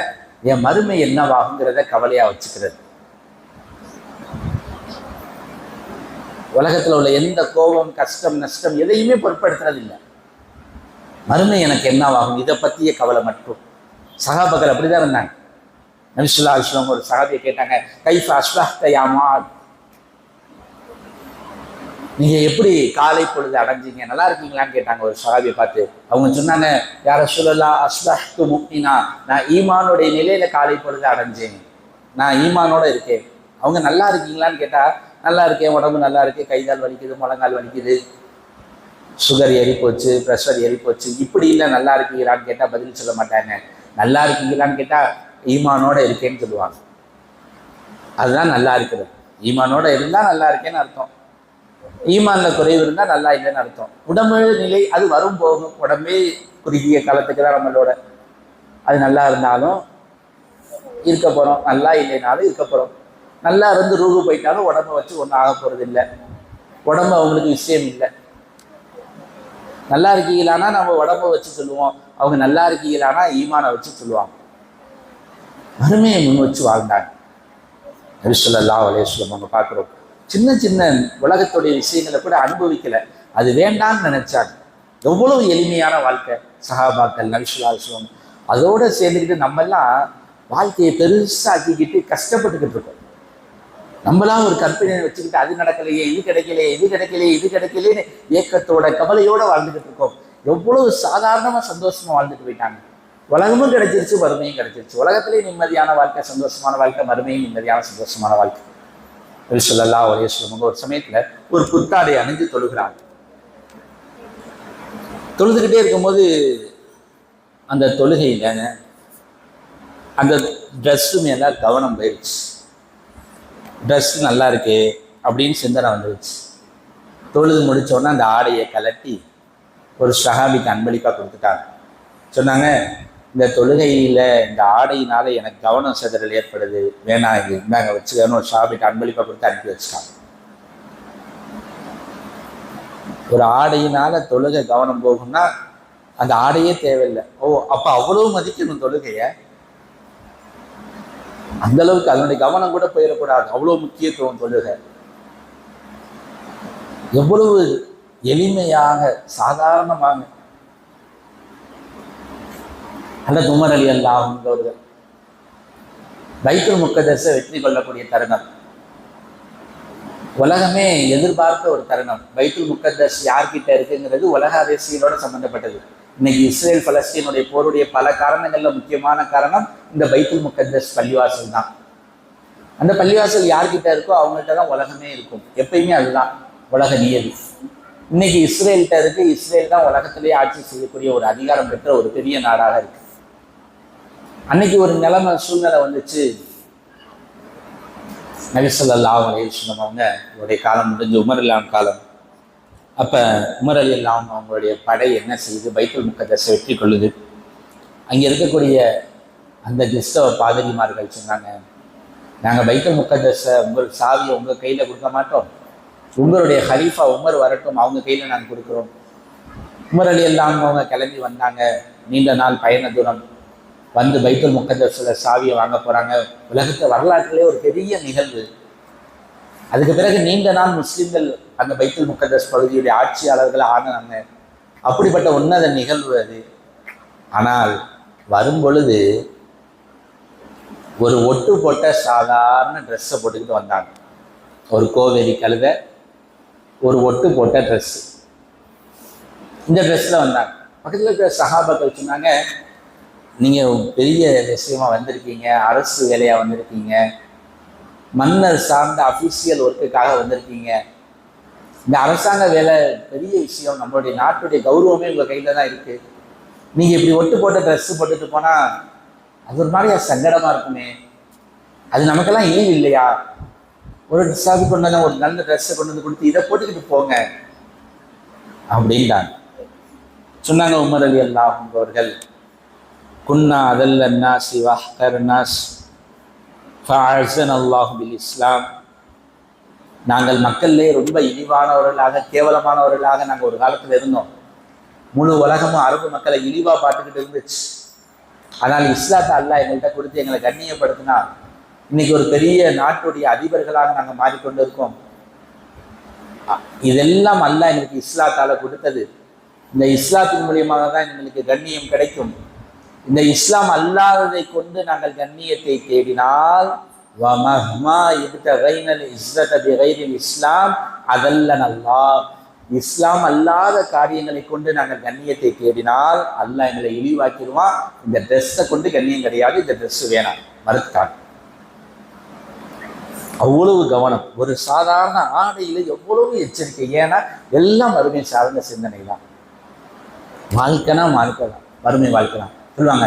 என் மறுமை என்னவாகுங்கிறத கவலையா வச்சுக்கிறது. உலகத்துல உள்ள எந்த கோபம், கஷ்டம், நஷ்டம் எதையுமே பொருட்படுத்துறது இல்லை. மறுமை எனக்கு என்னவாகும், இதை பற்றிய கவலை மட்டும். சஹாபாக்கள் அப்படிதான் இருந்தாங்க. நபி ஸல்லல்லாஹு அலைஹி வஸல்லம் ஒரு சஹாபியை கேட்டாங்க, கைஃப அஸ்பஹ்த யா முஆத், நீங்க எப்படி காலை பொழுது அடைஞ்சீங்க, நல்லா இருக்கீங்களான்னு கேட்டாங்க ஒரு சஹாபியை பார்த்து. அவங்க சொன்னாங்க, யா ரசூலல்லாஹ் அஸ்பஹ்து முஃமினா, நான் ஈமானுடைய நிலையில காலை பொழுது அடைஞ்சேன், நான் ஈமானோட இருக்கேன். அவங்க நல்லா இருக்கீங்களான்னு கேட்டா, நல்லா இருக்கேன், உடம்பு நல்லா இருக்கு, கைகால் வலிக்குது, முழங்கால் வலிக்குது, சுகர் ஏறி போச்சு, ப்ரெஷர் ஏறி போச்சு, இப்படி இல்லை. நல்லா இருக்கீங்களான்னு கேட்டால் பதில் சொல்ல மாட்டாங்க. நல்லா இருக்கீங்களான்னு கேட்டால் ஈமானோட இருக்கேன்னு சொல்லுவாங்க. அதுதான் நல்லா இருக்கிறது. ஈமானோட இருந்தால் நல்லா இருக்கேன்னு அர்த்தம். ஈமான்ல குறைவு இருந்தால் நல்லா இல்லைன்னு அர்த்தம். உடம்பு நிலை அது வரும் போகும். உடம்பே குறுகிய காலத்துக்கு தான் நம்மளோட. அது நல்லா இருந்தாலும் இருக்க போகிறோம், நல்லா இல்லைனாலும் இருக்க போகிறோம். நல்லா இருந்து ரூபு போயிட்டாலும் உடம்பை வச்சு ஒன்றும் ஆக போகிறது இல்லை. உடம்பு அவங்களுக்கு விஷயம் இல்லை. நல்லா இருக்கீங்களானா நம்ம உடம்பை வச்சு சொல்லுவோம், அவங்க நல்லா இருக்கீங்களானா ஈமானை வச்சு சொல்லுவாங்க. வறுமையை முன் வச்சு வாழ்ந்தாங்க. நபி ஸல்லல்லாஹு அலைஹி வஸல்லம் அவங்க பார்க்குறோம், சின்ன சின்ன உலகத்துடைய விஷயங்களை கூட அனுபவிக்கலை, அது வேண்டான்னு நினைச்சாங்க. எவ்வளவு எளிமையான வாழ்க்கை சஹாபாக்கள், நபி ஸல்லல்லாஹு அலைஹி வஸல்லம். அதோடு சேர்ந்துக்கிட்டு நம்மெல்லாம் வாழ்க்கையை பெருசாக்கிக்கிட்டு கஷ்டப்பட்டுக்கிட்டு இருக்கோம். நம்மளாம் ஒரு கற்பனை வச்சுக்கிட்டு அது நடக்கலையே, இது கிடைக்கலையே, இது கிடைக்கலையே, இது கிடைக்கலையேன்னு ஏக்கத்தோட கவலையோட வாழ்ந்துக்கிட்டு இருக்கோம். எவ்வளவு சாதாரணமாக சந்தோஷமா வாழ்ந்துட்டு போயிட்டாங்க. உலகமும் கிடைச்சிருச்சு, வறுமையும் கிடைச்சிருச்சு. உலகத்திலேயே நிம்மதியான வாழ்க்கை, சந்தோஷமான வாழ்க்கை, மறுமையும் நிம்மதியான சந்தோஷமான வாழ்க்கை. நபி ஸல்லல்லாஹு அலைஹி வஸல்லம் ஒரு சமயத்துல ஒரு புத்தாடை அணிஞ்சு தொழுகிறாங்க. தொழுதுகிட்டே இருக்கும்போது அந்த தொழுகையில அந்த ட்ரெஸ்ஸு மேல கவனம் போயிடுச்சு. ட்ரெஸ் நல்லா இருக்கு அப்படின்னு சிந்தனை வந்துருச்சு. தொழுது முடித்தோடனே அந்த ஆடையை கலட்டி ஒரு சஹாபிக்கு அன்பளிப்பாக கொடுத்துட்டாங்க. சொன்னாங்க, இந்த தொழுகையில் இந்த ஆடையினால எனக்கு கவனம் சிதறல் ஏற்படுது, வேணாம் இது இந்தாங்க வச்சுக்கணும். ஒரு சஹாபிக்கு அன்பளிப்பாக கொடுத்து அனுப்பி வச்சுட்டாங்க. ஒரு ஆடையினால தொழுகை கவனம் போகும்னா அந்த ஆடையே தேவையில்லை. ஓ, அப்போ அவ்வளவு மதிக்கணும் தொழுகையை. அந்த அளவுக்கு அதனுடைய கவனம் கூட போயிடக்கூடாது, அவ்வளவு முக்கியத்துவம் தொழுகை. எவ்வளவு எளிமையாக சாதாரணமாக அல்லது உமர் ரலியல்லாஹு அன்ஹு அவர்கள் பைத்துல் முக்கத்தஸை வெற்றி கொள்ளக்கூடிய தருணம், உலகமே எதிர்பார்த்த ஒரு தருணம். பைத்துல் முக்கத்தஸ் யார்கிட்ட இருக்குங்கிறது உலக அரசியலோட சம்பந்தப்பட்டது. இன்னைக்கு இஸ்ரேல் பலஸ்தீனுடைய போருடைய பல காரணங்கள்ல முக்கியமான காரணம் இந்த பைத்துல் முக்கத்தஸ் பள்ளிவாசல் தான். அந்த பள்ளிவாசல் யார்கிட்ட இருக்கோ அவங்கள்ட்ட தான் உலகமே இருக்கும். எப்பயுமே அதுதான் உலக நியதி. இன்னைக்கு இஸ்ரேல்கிட்ட இருக்கு. இஸ்ரேல் தான் உலகத்திலேயே ஆட்சி செய்யக்கூடிய ஒரு அதிகாரம் பெற்ற ஒரு பெரிய நாடாக இருக்கு. அன்னைக்கு ஒரு நிலைமை சூழ்நிலை வந்துச்சு. நபி ஸல்லல்லாஹு அலைஹி வஸல்லம் அவங்களுடைய காலம் முடிஞ்சு உமர் ரலியல்லாஹு காலம். அப்போ உமர் ரலியல்லாஹு அவங்களுடைய படை என்ன செய்யுது, பைத்துல் முக்கத்தஸை வெற்றி கொள்ளுது. அங்கே இருக்கக்கூடிய அந்த கிறிஸ்தவ பாதிரிமார்கள் சொன்னாங்க, நாங்கள் பைத்துல் முக்கத்தஸை உங்கள் சாவியை உங்கள் கையில் கொடுக்க மாட்டோம், உங்களுடைய ஹலீஃபா உமர் வரட்டும், அவங்க கையில் நாங்கள் கொடுக்குறோம். உமர் ரலியல்லாஹு அவங்க கிளம்பி வந்தாங்க. நீண்ட நாள் பயண தூரம் வந்து பைத்துல் முக்கத்தஸில் சாவியை வாங்க போகிறாங்க. உலகத்தை வரலாற்றிலே ஒரு பெரிய நிகழ்வு. அதுக்கு பிறகு நீண்ட நாள் முஸ்லிம்கள் அந்த பைத்துல் முக்கத்தஸ் பகுதியுடைய ஆட்சியாளர்கள் ஆனாங்க. அப்படிப்பட்ட உன்னத நிகழ்வு அது. ஆனால் வரும் பொழுது ஒரு ஒட்டு போட்ட சாதாரண ட்ரெஸ்ஸை போட்டுக்கிட்டு வந்தாங்க. ஒரு கோவேரி கழுத, ஒரு ஒட்டு போட்ட ட்ரெஸ்ஸு. இந்த ட்ரெஸ்ஸில் வந்தாங்க. பக்கத்தில் இருக்கிற சஹாபாக்கள் சொன்னாங்க, நீங்கள் பெரிய விஷயமா வந்திருக்கீங்க, அரசு வேலையாக வந்திருக்கீங்க, மன்னர் சார்ந்த அஃபீஷியல் ஒர்க்குக்காக வந்திருக்கீங்க. இந்த அரசாங்க வேலை பெரிய விஷயம், நம்மளுடைய நாட்டுடைய கௌரவமே உங்கள் கையில் தான் இருக்குது. நீங்கள் இப்படி ஒட்டு போட்ட ட்ரெஸ்ஸு போட்டுட்டு போனால் அது ஒரு மாதிரியா சங்கடமாக இருக்குமே, அது நமக்கெல்லாம் ஈவு இல்லையா? ஒரு ட்ரெஸ்ஸாக கொண்டு வந்து ஒரு நல்ல ட்ரெஸ்ஸை கொண்டு வந்து கொடுத்து இதை போட்டுக்கிட்டு போங்க அப்படின்ட்டாங்க. சொன்னாங்க உமர் ரலியல்லாஹு அன்ஹு அவர்கள், குன்னா அதல்ல நாஸ் வஹ்கர் நாஸ் ஃபஅஸன அல்லாஹு பில் இஸ்லாம். நாங்கள் மக்கள்லே ரொம்ப இழிவானவர்களாக, கேவலமானவர்களாக நாங்கள் ஒரு காலத்தில் இருந்தோம். முழு உலகமும் அரபு மக்களை இழிவாக பார்த்துக்கிட்டு இருந்துச்சு. ஆனால் இஸ்லாத்தை அல்லாஹ் எங்கள்கிட்ட கொடுத்து எங்களை கண்ணியப்படுத்தினா இன்னைக்கு ஒரு பெரிய நாட்டுடைய அதிபர்களாக நாங்கள் மாறிக்கொண்டு இருக்கோம். இதெல்லாம் அல்லாஹ் எங்களுக்கு இஸ்லாத்தால் கொடுத்தது. இந்த இஸ்லாத்தின் மூலியமாக தான் எங்களுக்கு கண்ணியம் கிடைக்கும். இந்த இஸ்லாம் அல்லாததை கொண்டு நாங்கள் கண்ணியத்தை தேடினால் இஸ்லாம் அதல்லன் அல்லாஹ், இஸ்லாம் அல்லாத காரியங்களை கொண்டு நாங்கள் கண்ணியத்தை தேடினால் அல்லாஹ் எங்களை இழிவாக்கிடுவான். இந்த ட்ரெஸ்ஸை கொண்டு கண்ணியம் கிடையாது, இந்த ட்ரெஸ் வேணாம் மறுத்தாங்க. அவ்வளவு கவனம். ஒரு சாதாரண ஆடையில் எவ்வளவு எச்சரிக்கை. ஏன்னா எல்லாம் வறுமை சார்ந்த சிந்தனை தான். வாழ்க்கைனா வாழ்க்கை தான், வறுமை வாழ்க்கை தான். சொல்லுவாங்க,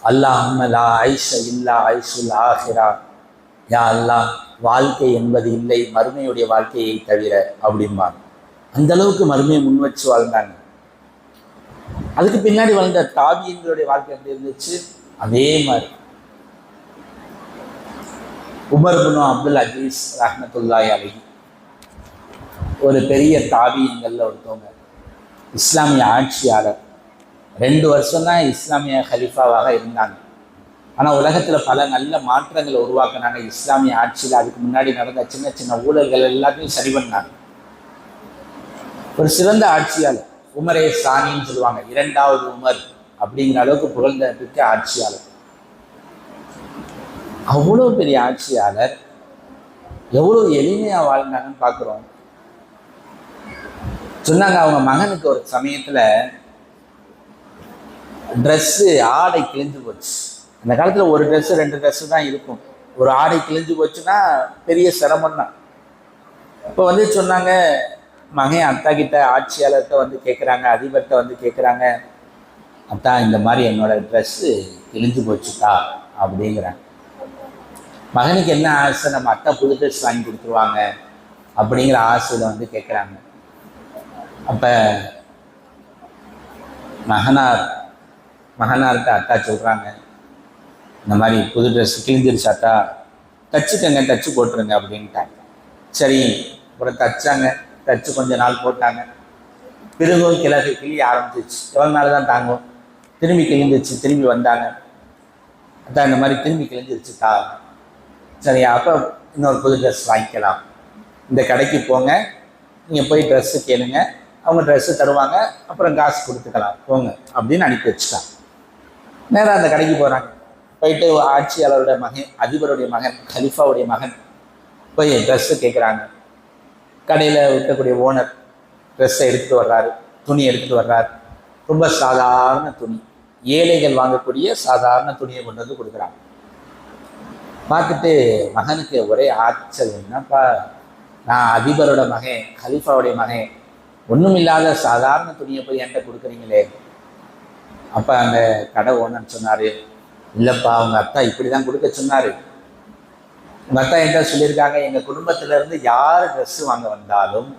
அல்லாஹும்ம லா ஐஷ இல்லா ஐஷுல் ஆஹிரா, யா அல்லாஹ், வாழ்க்கை என்பது இல்லை மறுமையுடைய வாழ்க்கையை தவிர அப்படிம்பாங்க. அந்த அளவுக்கு மறுமையை முன் வச்சு வாழ்ந்தாங்க. அதுக்கு பின்னாடி வாழ்ந்த தாபியங்களுடைய வாழ்க்கை எப்படி இருந்துச்சு? அதே மாதிரி. உமர் இப்னு அப்துல் அஜீஸ் ரஹ்மத்துல்லாஹி அலைஹி ஒரு பெரிய தாபியங்கள்ல ஒருத்தவங்க, இஸ்லாமிய ஆட்சியாளர். 2 வருஷம் தான் இஸ்லாமிய ஹலீஃபாவாக இருந்தாங்க. ஆனால் உலகத்தில் பல நல்ல மாற்றங்களை உருவாக்குனாங்க இஸ்லாமிய ஆட்சியில். அதுக்கு முன்னாடி நடந்த சின்ன சின்ன ஊழல்கள் எல்லாத்தையும் சரி பண்ணாங்க. ஒரு சிறந்த ஆட்சியாளர், உமரே சானின்னு சொல்லுவாங்க, 2வது உமர் அப்படிங்கிற அளவுக்கு புகழ்ந்த ஆட்சியாளர். அவ்வளோ பெரிய ஆட்சியாளர் எவ்வளோ எளிமையாக வாழ்ந்தாங்கன்னு பார்க்குறோம். சொன்னாங்க அவங்க மகனுக்கு ஒரு சமயத்தில் ட்ரெஸ்ஸு ஆடை கிழிஞ்சு போச்சு. அந்த காலத்தில் ஒரு ட்ரெஸ்ஸு 2 ட்ரெஸ்ஸு தான் இருக்கும். ஒரு ஆடை கிழிஞ்சு போச்சுன்னா பெரிய சிரமம் தான். இப்போ வந்து சொன்னாங்க, மகன் அத்தா கிட்ட, ஆட்சியாளர்கிட்ட வந்து கேட்குறாங்க, அதிபர்கிட்ட வந்து கேட்குறாங்க, அத்தா இந்த மாதிரி என்னோட ட்ரெஸ்ஸு கிழிஞ்சு போச்சுட்டா அப்படிங்கிறாங்க. மகனுக்கு என்ன ஆசை? நம்ம அத்தா புது ட்ரெஸ் வாங்கி கொடுத்துருவாங்க அப்படிங்கிற ஆசையில் வந்து கேட்குறாங்க. அப்போ மகனார்கிட்ட அத்தா சொல்கிறாங்க, இந்த மாதிரி புது ட்ரெஸ் கிழிஞ்சிருச்சாத்தா, தச்சுக்கங்க, தச்சு போட்டுருங்க அப்படின்ட்டாங்க. சரி, அப்புறம் தச்சாங்க. தச்சு கொஞ்ச நாள் போட்டாங்க. திரும்பவும் கிழிய ஆரம்பிச்சிச்சு. எவ்வளோ நாள் தான் தாங்கும்? திரும்பி கிழிஞ்சிச்சு. திரும்பி வந்தாங்க, அதான் இந்த மாதிரி திரும்பி கிழிஞ்சிருச்சுக்கா. சரியா, அப்போ இன்னொரு புது ட்ரெஸ் வாங்கிக்கலாம், இந்த கடைக்கு போங்க, நீங்கள் போய் ட்ரெஸ்ஸு கேளுங்க, அவங்க ட்ரெஸ்ஸு தருவாங்க, அப்புறம் காசு கொடுத்துக்கலாம், போங்க அப்படின்னு அனுப்பி வச்சுட்டாங்க. நேராக அந்த கடைக்கு போகிறாங்க. போயிட்டு ஆட்சியாளருடைய மகன், அதிபருடைய மகன், கலீஃபாவுடைய மகன் போய் ட்ரெஸ்ஸு கேட்குறாங்க. கடையில் இருக்கக்கூடிய ஓனர் ட்ரெஸ்ஸை எடுத்துகிட்டு வர்றாரு, துணி எடுத்துகிட்டு வர்றாரு. ரொம்ப சாதாரண துணி, ஏழைகள் வாங்கக்கூடிய சாதாரண துணியை கொண்டு வந்து கொடுக்குறாங்க. பார்த்துட்டு மகனுக்கு ஒரே ஆச்சரியம், என்னப்பா நான் அதிபரோட மகன், கலீஃபாவுடைய மகன், ஒன்றும் இல்லாத சாதாரண துணியை போய் என்கிட்ட கொடுக்குறீங்களே. அப்போ அந்த கடை ஓனர் சொன்னார், இல்லைப்பா அவங்க அத்தா இப்படி தான் கொடுக்க சொன்னார். உங்கள் அத்தா என்ன சொல்லியிருக்காங்க, எங்கள் குடும்பத்திலேருந்து யார் ட்ரெஸ்ஸு வாங்க வந்தாலும்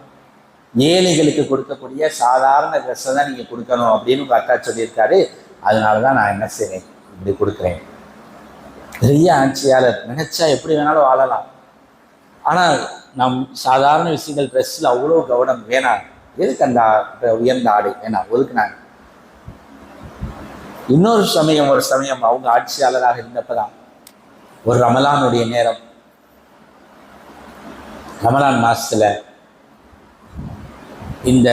ஏழைகளுக்கு கொடுக்கக்கூடிய சாதாரண ட்ரெஸ்ஸை தான் நீங்கள் கொடுக்கணும் அப்படின்னு உங்கள் அத்தா சொல்லியிருக்காரு. அதனால தான் நான் என்ன செய்கிறேன், இப்படி கொடுக்குறேன். பெரிய ஆட்சியாளர், நினைச்சா எப்படி வேணாலும் வாழலாம். ஆனால் நம் சாதாரண விஷயங்கள், ட்ரெஸ்ஸில் அவ்வளோ கவனம் வேணாம். எதுக்கு அந்த உயர்ந்த ஆடை வேணாம், ஒதுக்குனாங்க. இன்னொரு சமயம், அவங்க ஆட்சியாளராக இருந்தப்பதான் ஒரு ரமலானுடைய நேரம், ரமலான் மாசத்துல இந்த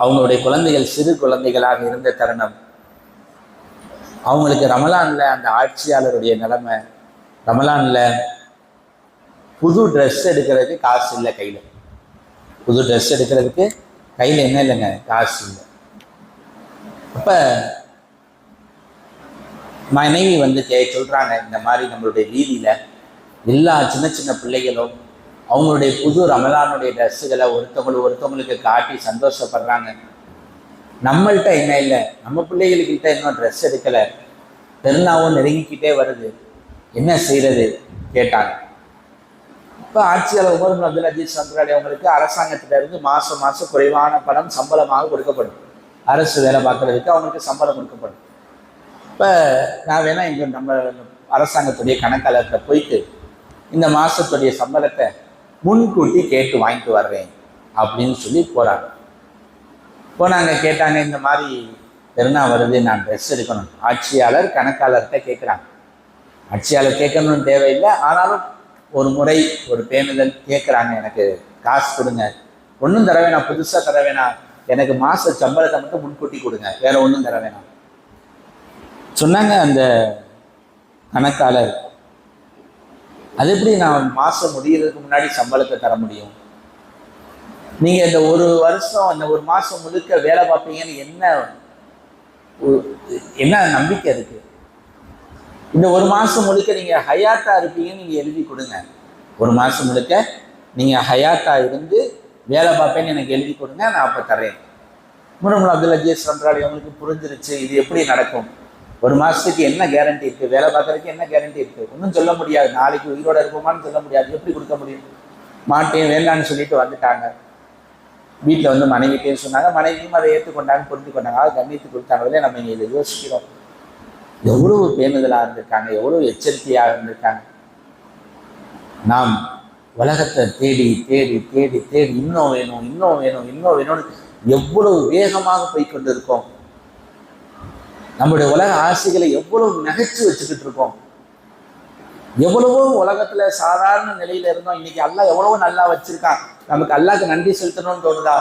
அவங்களுடைய குழந்தைகள் சிறு குழந்தைகளாக இருந்த தருணம். அவங்களுக்கு ரமலான்ல அந்த ஆட்சியாளருடைய நிலைமை, ரமலான்ல புது ட்ரெஸ் எடுக்கிறதுக்கு காசு இல்லை கையில். புது ட்ரெஸ் எடுக்கிறதுக்கு கையில் என்ன இல்லைங்க, காசு இல்லை. அப்போ மனைவி வந்து சொல்கிறாங்க, இந்த மாதிரி நம்மளுடைய வீதியில் எல்லா சின்ன சின்ன பிள்ளைகளும் அவங்களுடைய புது ரமலானுடைய ட்ரெஸ்ஸுகளை ஒருத்தவங்களுக்கு காட்டி சந்தோஷப்படுறாங்க. நம்மள்கிட்ட என்ன இல்லை, நம்ம பிள்ளைகளுக்கிட்ட இன்னும் ட்ரெஸ் எடுக்கலை, பெருநாவும் நெருங்கிக்கிட்டே வருது, என்ன செய்கிறது கேட்டாங்க. இப்போ ஆட்சியாளர் உமர் இப்னு அப்துல் அஜீஸ் அன்சாரி அவங்களுக்கு அரசாங்கத்திலிருந்து மாதம் மாதம் குறைவான பணம் சம்பளமாக கொடுக்கப்படும். அரசு வேலை பார்க்குறதுக்கு அவங்களுக்கு சம்பளம் கொடுக்கப்படும். இப்போ நான் வேணால் இங்கே நம்ம அரசாங்கத்துடைய கணக்காளர்கிட்ட போயிட்டு இந்த மாதத்துடைய சம்பளத்தை முன்கூட்டி கேட்டு வாங்கிட்டு வர்றேன் அப்படின்னு சொல்லி போகிறாங்க. போனாங்க, கேட்டாங்க, இந்த மாதிரி பெருநா வருது, நான் ட்ரெஸ் எடுக்கணும். ஆட்சியாளர் கணக்காளர்கிட்ட கேட்குறாங்க. ஆட்சியாளர் கேட்கணும்னு தேவையில்லை, ஆனாலும் ஒரு முறை ஒரு பேணுதல் கேட்குறாங்க, எனக்கு காசு கொடுங்க, ஒன்றும் தர வேணாம், புதுசாக தர வேணாம், எனக்கு மாத சம்பளத்தை மட்டும் முன்கூட்டி கொடுங்க, வேற ஒன்றும் தர வேணாம் சொன்னாங்க அந்த கணக்காளர். அது எப்படி நான் மாதம் முடிகிறதுக்கு முன்னாடி சம்பளத்தை தர முடியும்? நீங்கள் இந்த ஒரு வருஷம், இந்த ஒரு மாதம் முழுக்க வேலை பார்ப்பீங்கன்னு என்ன நம்பிக்கை இருக்குது? இந்த ஒரு மாதம் முழுக்க நீங்கள் ஹயாத்தாக இருப்பீங்கன்னு நீங்கள் எழுதி கொடுங்க. ஒரு மாதம் முழுக்க நீங்கள் ஹயாத்தாக இருந்து வேலை பார்ப்பேன்னு எனக்கு எழுதி கொடுங்க, நான் அப்போ தரேன். உமர் இப்னு அப்துல் அஜீஸ் அன்சாரி அவங்களுக்கு புரிஞ்சிருச்சு இது எப்படி நடக்கும். ஒரு மாதத்துக்கு என்ன கேரண்டி இருக்குது? வேலை பார்க்கறதுக்கு என்ன கேரண்டி இருக்குது? ஒன்றும் சொல்ல முடியாது. நாளைக்கு உயிரோட இருப்போமான்னு சொல்ல முடியாது. எப்படி கொடுக்க முடியும்? மாட்டேன் வேண்டான்னு சொல்லிட்டு வந்துட்டாங்க. வீட்டில் வந்து மனைவிட்டையும் சொன்னாங்க, மனைவியும் அதை ஏற்றுக்கொண்டாங்க, புரிந்து கொண்டாங்க. கண்ணியத்து கொடுத்தாங்களே. நம்ம இங்கே இதை யோசிக்கிறோம். எவ்வளவு பேணுதலாக இருந்திருக்காங்க, எவ்வளவு எச்சரிக்கையாக இருந்திருக்காங்க. நாம் உலகத்தை தேடி தேடி தேடி தேடி இன்னும் வேணும், இன்னும் வேணும், இன்னும் வேணும்னு எவ்வளவு வேகமாக போய்கொண்டு இருக்கோம். நம்முடைய உலக ஆசைகளை எவ்வளவு நகைச்சு வச்சுக்கிட்டு இருக்கோம். எவ்வளவோ உலகத்துல சாதாரண நிலையில இருந்தோம். இன்னைக்கு அல்லாஹ் எவ்வளவோ நல்லா வச்சிருக்கான். நமக்கு அல்லாஹ்க்கு நன்றி செலுத்தணும்னு தோணுதா?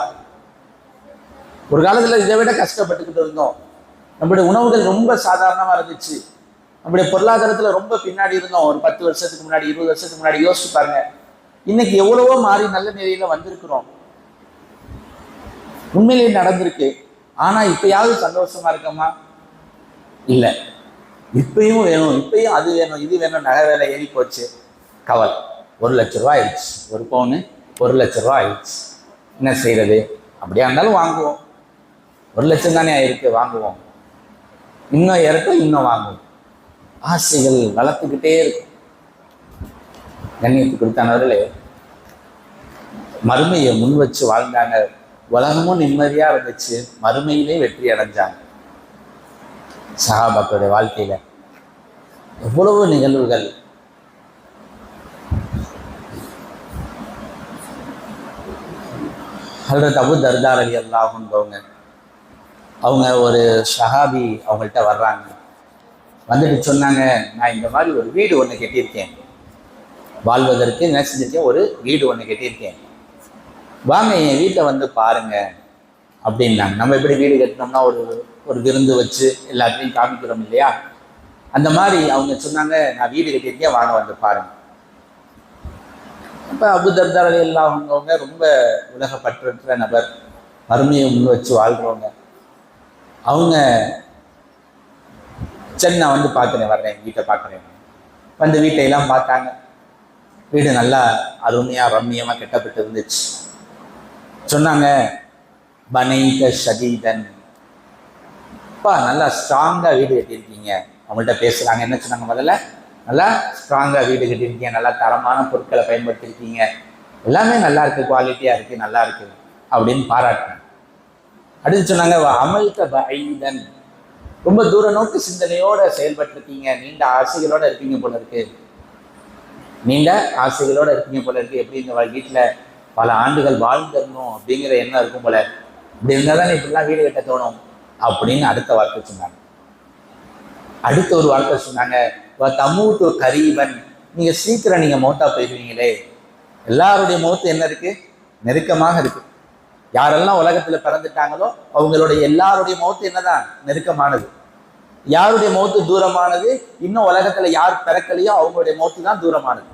ஒரு காலத்துல இதை விட கஷ்டப்பட்டுக்கிட்டு இருந்தோம். நம்முடைய உணவுகள் ரொம்ப சாதாரணமா இருந்துச்சு. நம்முடைய பொருளாதாரத்துல ரொம்ப பின்னாடி இருந்தோம். ஒரு 10 வருஷத்துக்கு முன்னாடி, 20 வருஷத்துக்கு முன்னாடி யோசிச்சு பாருங்க. இன்னைக்கு எவ்வளவோ மாறி நல்ல நிலையில வந்திருக்கிறோம். உண்மையிலேயே நடந்திருக்கு. ஆனா இப்பயாவது சந்தோஷமா இருக்கமா? இல்லை. இப்பயும் வேணும், இப்பயும் அது வேணும், இது வேணும், நகை வேலை ஏறி போச்சு, கவலை. 1 லட்ச ரூபா ஆயிடுச்சு. ஒரு பவுனு 1 லட்ச ரூபா ஆயிடுச்சு. என்ன செய்யறது? அப்படியா இருந்தாலும் வாங்குவோம். 1 லட்சம் தானே ஆயிருக்கு, வாங்குவோம். இன்னும் இறக்கும், இன்னும் வாங்குவோம். ஆசைகள் வளர்த்துக்கிட்டே இருக்கும். கண்ணியத்துக்கு கொடுத்தானவர்களே, மறுமையை முன் வச்சு வாழ்ந்தாங்க. உலகமும் நிம்மதியா இருந்துச்சு, மறுமையிலே வெற்றி அடைஞ்சாங்க. சஹாபாக்களுடைய வாழ்க்கையில எவ்வளவு நிகழ்வுகள். ஹஜ்ரத் அபூ தர்தா ரலியல்லாஹு அன்ஹு அவங்க ஒரு ஷஹாபி அவங்கள்ட்ட வர்றாங்க. வந்துட்டு சொன்னாங்க, நான் இந்த மாதிரி ஒரு வீடு ஒன்று கட்டியிருக்கேன், வாழ்வதற்கு என்ன செஞ்சிருக்கேன், ஒரு வீடு ஒன்று கட்டியிருக்கேன், வாங்க என் வீட்டில் வந்து பாருங்க அப்படின்னாங்க. நம்ம எப்படி வீடு கட்டினோம்னா ஒரு விருந்து வச்சு எல்லாத்தையும் காமிக்கிறோம் இல்லையா? அந்த மாதிரி அவங்க சொன்னாங்க, நான் வீடு கட்டியிருக்கேன், வாங்க வந்து பாருங்க. இப்போ அபூ தர்தா ரலியல்லாஹு அன்ஹு அவங்க ரொம்ப உலகப்பற்ற நபர், மறுமையை முன் வச்சு வாழ்கிறவங்க. அவங்க சரி நான் வந்து பார்க்குறேன், வர்றேன், வீட்டை பார்க்குறேன். வந்து வீட்டையெல்லாம் பார்த்தாங்க. வீடு நல்லா அருமையாக ரம்மியமாக கட்டப்பட்டு இருந்துச்சு. சொன்னாங்க, பனைக ஷதீதன், அப்பா நல்லா ஸ்ட்ராங்காக வீடு கட்டியிருக்கீங்க. அவங்கள்ட்ட பேசுகிறாங்க. என்ன சொன்னாங்க? முதல்ல நல்லா ஸ்ட்ராங்காக வீடு கட்டியிருக்கீங்க, நல்லா தரமான பொருட்களை பயன்படுத்தியிருக்கீங்க, எல்லாமே நல்லா இருக்குது, குவாலிட்டியாக இருக்குது, நல்லா இருக்குது அப்படின்னு பாராட்டினாங்க. அடுத்து சொன்னாங்க, அமல்க பஈதன், ரொம்ப தூர நோக்கு சிந்தனையோட செயல்பட்டிருக்கீங்க, நீண்ட ஆசைகளோட இருப்பீங்க போல இருக்கு, நீண்ட ஆசைகளோட இருப்பீங்க போல இருக்கு. எப்படி இந்த வீட்டில் பல ஆண்டுகள் வாழ்ந்துடணும் அப்படிங்கிற எண்ணம் இருக்கும் போல, இப்படி இருந்தால் தானே இப்படிலாம் வீடு கட்ட தோணும் அப்படின்னு அடுத்த வார்த்தை சொன்னாங்க. அடுத்த ஒரு வார்த்தை சொன்னாங்க, தமூத்து கரீபன், நீங்க சீக்கிரம் நீங்க மௌத்தா போயிடுவீங்களே. எல்லாருடைய மௌத்து என்ன இருக்கு? நெருக்கமாக இருக்கு. யாரெல்லாம் உலகத்துல பிறந்துட்டாங்களோ அவங்களுடைய எல்லாருடைய மௌத்து என்னதான்? நெருக்கமானது. யாருடைய மௌத்து தூரமானது? இன்னும் உலகத்துல யார் பிறக்கலையோ அவங்களுடைய மௌத்து தான் தூரமானது.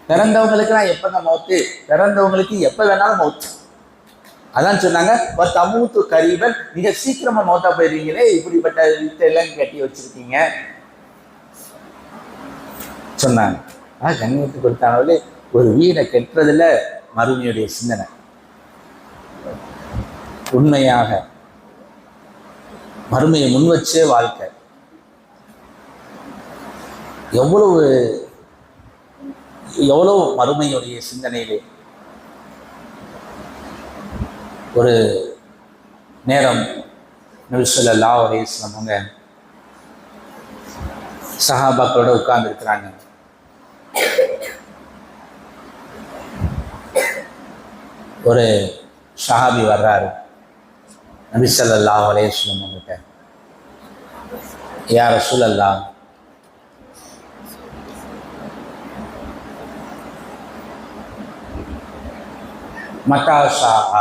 பிறந்தவங்களுக்குலாம் எப்பங்க மௌத்து? பிறந்தவங்களுக்கு எப்ப வேணாலும் மௌத்து. அதான் சொன்னாங்க, தமூத்து கரீபன், நீங்க சீக்கிரமா மௌத்தா போயிருவீங்களே, இப்படிப்பட்ட வீட்டெல்லாம் கட்டி வச்சிருக்கீங்க சொன்னாங்க. கண்ணியத்துக்கு கொடுத்தாங்களே, ஒரு வீடை கட்டுறதுல மறுமையுடைய சிந்தனை. உண்மையாக மறுமையை முன் வச்சே வாழ்க்கை. எவ்வளவு மறுமையுடைய சிந்தனையிலே. ஒரு நேரம் நபி ஸல்லல்லாஹு அலைஹி வஸல்லம் அவங்க சஹாபாக்களோட உட்கார்ந்து இருக்கிறாங்க. ஒரு ஷஹாபி வர்றாரு நபி ஸல்லல்லாஹு அலைஹி வஸல்லம் அவங்ககிட்ட, யா ரசூலல்லாஹ், மத்தா ஷாஅ,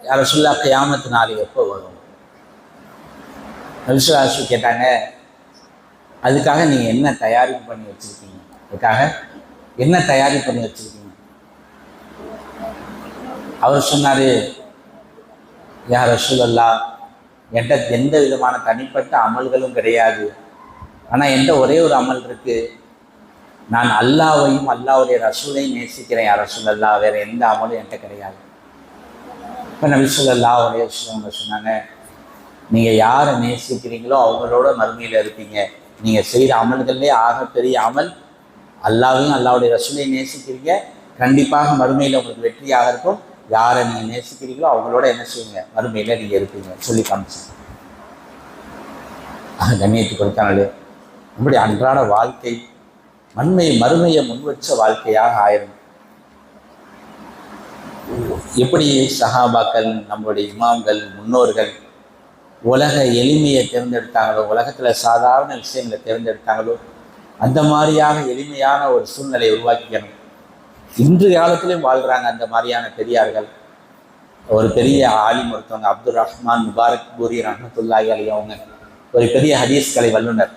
யா ரசூலல்லாஹ், கியாமத் நாள் எப்போ வரும்? நபி ஸல்லல்லாஹு அலைஹி வஸல்லம் கேட்டாங்க, அதுக்காக நீங்கள் என்ன தயாரிப்பு பண்ணி வச்சுருக்கீங்க? அதுக்காக என்ன தயாரிப்பு பண்ணி வச்சுருக்கீங்க? அவர் சொன்னார், யா ரசூலல்லாஹ், என்கிட்ட எந்த விதமான தனிப்பட்ட அமல்களும் கிடையாது. ஆனால் என்கிட்ட ஒரே ஒரு அமல் இருக்குது, நான் அல்லாஹ்வையும் அல்லாஹ்வுடைய ரசூலையும் நேசிக்கிறேன். யா ரசூலல்லாஹ், வேறு எந்த அமலும் என்கிட்ட கிடையாது. இப்போ நபி ஸல்லல்லாஹு அலைஹி வஸல்லம் சொன்னாங்க, நீங்கள் யாரை நேசிக்கிறீங்களோ அவங்களோட மறுமையில் இருப்பீங்க. நீங்கள் செய்கிற அமல்கள்லேயே ஆகப்பெரிய அமல் அல்லாவையும் அல்லாவுடைய ரசூலையும் நேசிக்கிறீங்க, கண்டிப்பாக மறுமையில் உங்களுக்கு வெற்றியாக இருக்கும். யாரை நீங்கள் நேசிக்கிறீங்களோ அவங்களோட என்ன செய்யுங்க, மறுமையில் நீங்கள் இருப்பீங்க சொல்லி காமிச்சேன். கண்ணியத்துக்கு கொடுத்தாங்களே நம்முடைய அன்றாட வாழ்க்கை மறுமையை முன்வச்ச வாழ்க்கையாக ஆயிரும். எப்படி சஹாபாக்கள், நம்முடைய இமாம்கள், முன்னோர்கள் உலக எளிமையை தேர்ந்தெடுத்தாங்களோ, உலகத்தில் சாதாரண விஷயங்களை தேர்ந்தெடுத்தாங்களோ, அந்த மாதிரியாக எளிமையான ஒரு சூழ்நிலையை உருவாக்கிக்கணும். இன்று காலத்திலையும் வாழ்கிறாங்க அந்த மாதிரியான பெரியார்கள். ஒரு பெரிய ஆலிம் ஒருத்தவங்க, அப்துல் ரஹ்மான் முபாரக் பூரி ரஹ்மத்துல்லாஹி அலைஹி, அவங்க ஒரு பெரிய ஹதீஸ் கலை வல்லுனர்.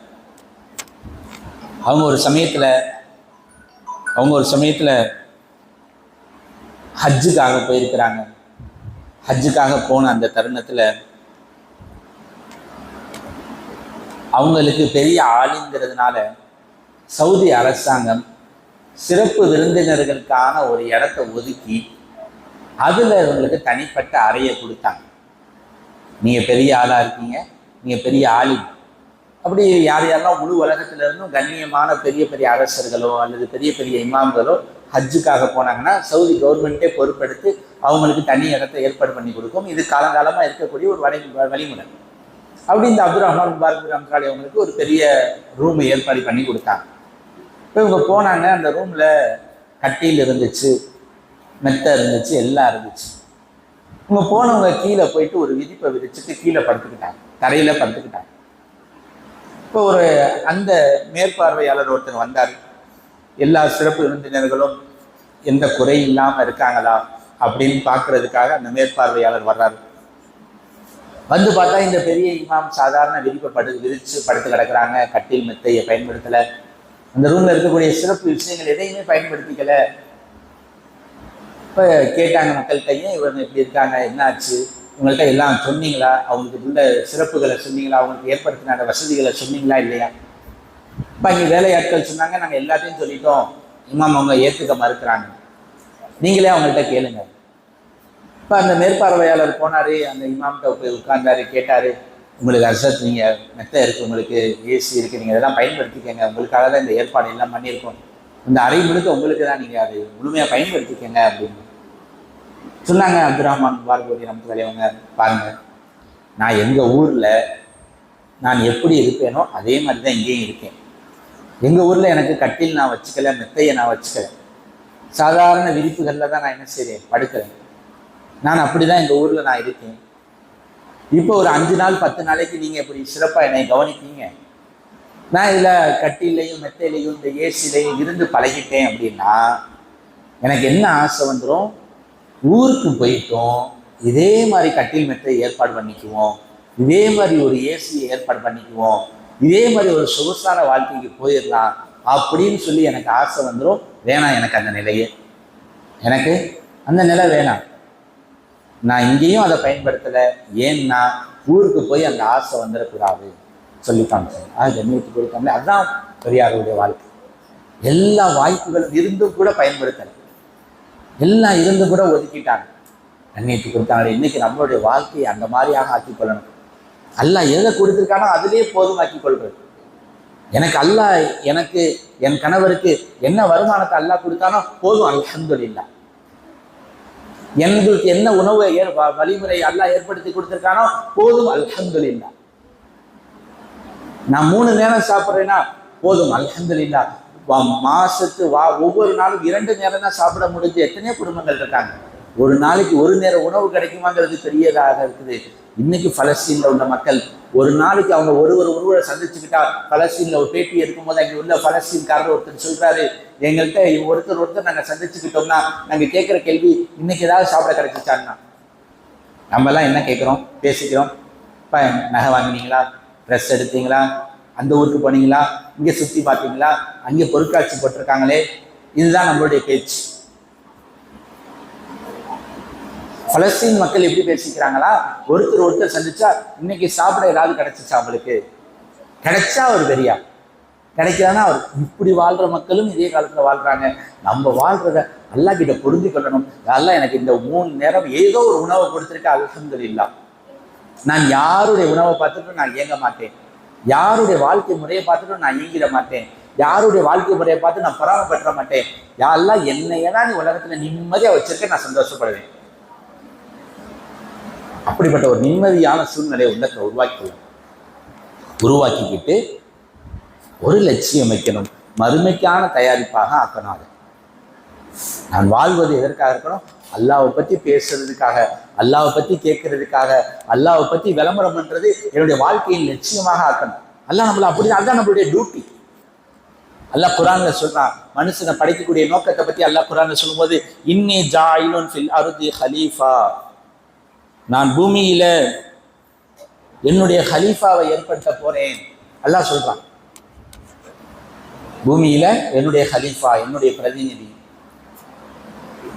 அவங்க ஒரு சமயத்தில் ஹஜ்ஜுக்காக போயிருக்கிறாங்க. ஹஜ்ஜுக்காக போன அந்த தருணத்தில் அவங்களுக்கு பெரிய ஆளுங்கிறதுனால சவுதி அரசாங்கம் சிறப்பு விருந்தினர்களுக்கான ஒரு இடத்த ஒதுக்கி அதில் இவங்களுக்கு தனிப்பட்ட அறையை கொடுத்தாங்க. நீங்கள் பெரிய ஆளாக இருக்கீங்க, நீங்கள் பெரிய ஆலிம், அப்படி யாரெல்லாம் முழு உலகத்திலிருந்தும் கண்ணியமான பெரிய பெரிய அரசர்களோ அல்லது பெரிய பெரிய இமாம்களோ ஹஜ்ஜுக்காக போனாங்கன்னா சவுதி கவர்மெண்ட்டே பொறுப்பெடுத்து அவங்களுக்கு தனி இடத்தை ஏற்பாடு பண்ணி கொடுக்கும். இது காலங்காலமாக இருக்கக்கூடிய ஒரு வழிமுறை. அப்படி இந்த அப்துல் ரஹ்மான் முபாரக் ரஹ்மத்துல்லாஹி அவங்களுக்கு ஒரு பெரிய ரூமை ஏற்பாடு பண்ணி கொடுத்தாங்க. இப்போ இவங்க போனாங்க. அந்த ரூமில் கட்டில் இருந்துச்சு, மெத்தை இருந்துச்சு, எல்லாம் இருந்துச்சு. இவங்க போனவங்க கீழே போயிட்டு ஒரு விரிப்பை விரிச்சுட்டு கீழே படுத்துக்கிட்டாங்க, தரையில் படுத்துக்கிட்டாங்க. இப்போ அந்த மேற்பார்வையாளர் ஒருத்தர் வந்தார். எல்லா சிறப்பு விருந்தினர்களும் எந்த குறை இல்லாமல் இருக்காங்களா அப்படின்னு பார்க்கறதுக்காக அந்த மேற்பார்வையாளர் வர்றாரு. வந்து பார்த்தா இந்த பெரிய இமாம் சாதாரண விரிச்சு படுத்து கிடக்குறாங்க. கட்டில் மெத்தையை பயன்படுத்தலை. அந்த ரூமில் இருக்கக்கூடிய சிறப்பு விஷயங்கள் எதையுமே பயன்படுத்திக்கலை. இப்போ கேட்டாங்க மக்கள்கிட்ட, ஏன் இவங்க இப்படி இருக்காங்க, என்ன ஆச்சு, உங்கள்கிட்ட எல்லாம் சொன்னீங்களா, அவங்களுக்கு உள்ள சிறப்புகளை சொன்னீங்களா, அவங்களுக்கு ஏற்படுத்தின வசதிகளை சொன்னீங்களா இல்லையா? இப்போ இங்கே வேலையாட்கள் சொன்னாங்க, நாங்கள் எல்லாத்தையும் சொல்லிட்டோம், இமாம் அவங்க ஏற்றுக்க மறுக்கிறாங்க, நீங்களே அவங்கள்ட்ட கேளுங்க. இப்போ அந்த மேற்பார்வையாளர் போனார், அந்த இமாம்கிட்ட போய் உட்கார்ந்தாரு, கேட்டார், உங்களுக்கு அர்ஷத் நீங்கள் மெத்தை இருக்குது, உங்களுக்கு ஏசி இருக்குது, நீங்கள் இதெல்லாம் பயன்படுத்திக்கங்க, உங்களுக்காக தான் இந்த ஏற்பாடு எல்லாம் பண்ணியிருக்கோம், இந்த அறை முழுக்க உங்களுக்கு தான், நீங்கள் அது முழுமையாக பயன்படுத்திக்கங்க அப்படின்னு சொன்னாங்க. அப்துல் ரஹ்மான் முபாரக் பூரி ரஹ்மத்துல்லாஹி அவங்க, பாருங்கள், நான் எங்கள் ஊரில் நான் எப்படி இருப்பேனோ அதே மாதிரி தான் இங்கேயும் இருக்கேன். எங்கள் ஊரில் எனக்கு கட்டில் நான் வச்சுக்கல, மெத்தையை நான் வச்சுக்கல, சாதாரண விரிப்புகளில் தான் நான் என்ன செய்கிறேன், படுக்கிறேன். நான் அப்படி தான் எங்கள் ஊரில் நான் இருக்கேன். இப்போ ஒரு 5 நாள் 10 நாளைக்கு நீங்கள் இப்படி சிறப்பாக என்னை கவனிப்பீங்க. நான் இதில் கட்டிலையும் மெத்தையிலையும் இந்த ஏசிலையும் இருந்து பழகிட்டேன் அப்படின்னா எனக்கு என்ன ஆசை வந்துடும், ஊருக்கு போயிட்டோம் இதே மாதிரி கட்டில் மெத்தை ஏற்பாடு பண்ணிக்குவோம், இதே மாதிரி ஒரு ஏசியை ஏற்பாடு பண்ணிக்குவோம், இதே மாதிரி ஒரு சொகுசான வாழ்க்கைக்கு போயிடலாம் அப்படின்னு சொல்லி எனக்கு ஆசை வந்துடும். வேணாம், எனக்கு அந்த நிலையே, எனக்கு அந்த நிலை வேணாம். நான் இங்கேயும் அதை பயன்படுத்தலை, ஏன்னா ஊருக்கு போய் அந்த ஆசை வந்துடக்கூடாது சொல்லிட்டாங்க. கண்ணியத்துக்கு கொடுத்தாங்க. அதுதான் பெரியாருடைய வாழ்க்கை. எல்லா வாய்ப்புகளும் இருந்தும் கூட பயன்படுத்தலை, எல்லாம் இருந்தும் கூட ஒதுக்கிட்டாங்க. கண்ணியத்துக்கு கொடுத்தாங்க. இன்னைக்கு நம்மளுடைய வாழ்க்கையை அந்த மாதிரியாக ஆக்கிக்கொள்ளணும். அல்லாஹ் எதை கொடுத்துருக்கானோ அதிலே போதுமாக்கி கொள்வது. எனக்கு என் கணவருக்கு என்ன வருமானத்தை அல்லாஹ் கொடுத்தானோ போதும், அல்ஹம்துலில்லாஹ். எங்களுக்கு என்ன உணவு வழிமுறை அல்லாஹ் ஏற்படுத்தி கொடுத்துருக்கானோ போதும், அல்ஹம்துலில்லாஹ். நான் 3 நேரம் சாப்பிட்றேன்னா போதும், அல்ஹம்துலில்லாஹ். ஒவ்வொரு நாளும் 2 நேரம் தான் சாப்பிட முடிஞ்சு எத்தனையோ குடும்பங்கள் இருக்காங்க. ஒரு நாளைக்கு 1 நேரம் உணவு கிடைக்குமாங்கிறது பெரியதாக இருக்குது. இன்னைக்கு பலஸ்தீனில் உள்ள மக்கள் ஒரு நாளைக்கு அவங்க ஒருவரை சந்திச்சுக்கிட்டா, பலஸ்தீனில் ஒரு பேட்டி எடுக்கும்போது அங்கே உள்ள பலஸ்தீன்காரர் ஒருத்தர் சொல்றாரு, எங்கள்கிட்ட ஒருத்தர் நாங்கள் சந்திச்சுக்கிட்டோம்னா நாங்கள் கேட்குற கேள்வி, இன்னைக்கு ஏதாவது சாப்பிட கிடைச்சிச்சான்னா. நம்மலாம் என்ன கேட்குறோம், பேசிக்கிறோம், இப்போ நகை வாங்கினீங்களா, ட்ரெஸ் எடுத்தீங்களா, அந்த ஊருக்கு போனீங்களா, இங்கே சுற்றி பார்த்தீங்களா, அங்கே பொருட்காட்சி போட்டிருக்காங்களே, இதுதான் நம்மளுடைய பேச்சு. பலஸ்தீன் மக்கள் எப்படி பேசிக்கிறாங்களா, ஒருத்தர் சந்திச்சா இன்னைக்கு சாப்பிட ஏதாவது கிடைச்சிச்சா, அவங்களுக்கு கிடைச்சா ஒரு பெரியா, கிடைக்கலன்னா அவர். இப்படி வாழ்ற மக்களும் இதே காலத்துல வாழ்றாங்க. நம்ம வாழ்றத அல்லாஹ் கிட்ட புரிஞ்சு கொள்ளணும். அல்லாஹ் எனக்கு இந்த 3 நேரம் ஏதோ ஒரு உணவை கொடுத்துருக்க, அல்ஹம்துலில்லாஹ். நான் யாருடைய உணவை பார்த்துட்டும் நான் இயங்க மாட்டேன், யாருடைய வாழ்க்கை முறையை பார்த்துட்டும் நான் இயங்கிட மாட்டேன், யாருடைய வாழ்க்கை முறையை பார்த்து நான் பொறாமப்பற்ற மாட்டேன். யாரெல்லாம் என்னையதான் நீ உலகத்துல நிம்மதியா வச்சிருக்க, நான் சந்தோஷப்படுவேன். அப்படிப்பட்ட ஒரு நிம்மதியான சூழ்நிலையை உள்ளத்தை உருவாக்கிக்கிட்டு ஒரு லட்சியம் வைக்கணும், மறுமைக்கான தயாரிப்பாக ஆக்கணும். அதை நான் வாழ்வது எதற்காக இருக்கணும்? அல்லாவை பத்தி பேசுறதுக்காக, அல்லாவை பத்தி கேட்கறதுக்காக, அல்லாவை பத்தி விளம்பரம் பண்றது என்னுடைய வாழ்க்கையின் லட்சியமாக ஆக்கணும். அல்லாஹ் நம்மள அப்படி, அதுதான் நம்மளுடைய டியூட்டி. அல்லாஹ் குர்ஆன்ல சொல்றான், மனுஷனை படைக்கக்கூடிய நோக்கத்தை பத்தி அல்லாஹ் குர்ஆன்ல சொல்லும்போது, இன்னி ஜாயிலுன் ஃபில் அர்தி ஹலீஃபா, நான் பூமியில என்னுடைய ஹலீஃபாவை ஏற்படுத்த போறேன். அல்லாஹ் சொல்றான், பூமியில என்னுடைய ஹலீஃபா, என்னுடைய பிரதிநிதி.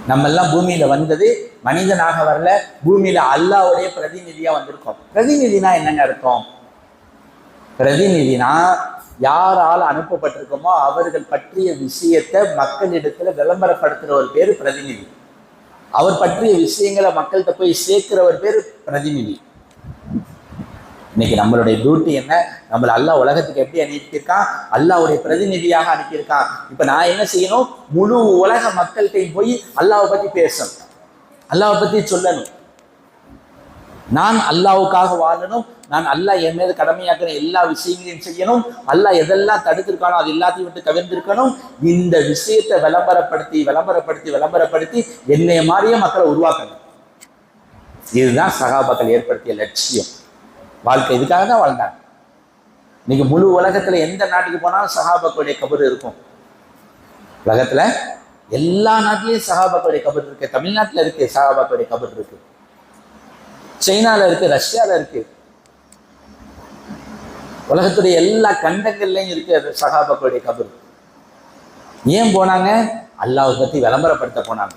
நம்ம எல்லாம் பூமியில வந்தது மனிதனாக வரல, பூமியில அல்லாஹ்வுடைய பிரதிநிதியா வந்திருக்கோம். பிரதிநிதினா என்னங்க அர்த்தம்? பிரதிநிதினா யாரால் அனுப்பப்பட்டிருக்கோமோ அவர்கள் பற்றிய விஷயத்தை மக்களிடத்துல விளம்பரப்படுத்துற ஒரு பேரு பிரதிநிதி. அவர் பற்றிய விஷயங்களை மக்கள்கிட்ட போய் சேர்க்கிறவர் பேரு பிரதிநிதி. இன்னைக்கு நம்மளுடைய டியூட்டி என்ன? நம்மளை அல்லாஹ் உலகத்துக்கு எப்படி அனுப்பியிருக்கான்? அல்லாஹ்வுடைய பிரதிநிதியாக அனுப்பியிருக்கான். இப்ப நான் என்ன செய்யணும்? முழு உலக மக்கள்கிட்டையும் போய் அல்லாஹ்வை பத்தி பேசணும், அல்லாஹ்வை பத்தி சொல்லணும். நான் அல்லாஹ்வுக்காக வாழணும், நான் அல்லாஹ் என் மீது கடமையாக்கிற எல்லா விஷயங்களையும் செய்யணும், அல்லாஹ் எதெல்லாம் தடுத்திருக்கானோ அது எல்லாத்தையும் விட்டு தவிர்த்திருக்கணும். இந்த விஷயத்தை விளம்பரப்படுத்தி விளம்பரப்படுத்தி விளம்பரப்படுத்தி என்னைய மாதிரியே மக்களை உருவாக்கணும். இதுதான் சகாபாக்கள் ஏற்படுத்திய லட்சியம். வாழ்க்கை இதுக்காக தான் வாழ்ந்தாங்க. இன்னைக்கு முழு உலகத்துல எந்த நாட்டுக்கு போனாலும் சஹாபாக்களுடைய கபர் இருக்கும். உலகத்துல எல்லா நாட்டிலையும் சஹாபாக்களுடைய கபர் இருக்கு. தமிழ்நாட்டுல இருக்கு சஹாபாக்களுடைய கபர் இருக்கு, சைனால இருக்கு, ரஷ்யால இருக்கு, உலகத்துடைய எல்லா கண்டங்கள்லையும் இருக்கு அது சஹாபாக்களுடைய கபர். ஏன் போனாங்க? அல்லாஹ்வை பத்தி விளம்பரப்படுத்த போனாங்க,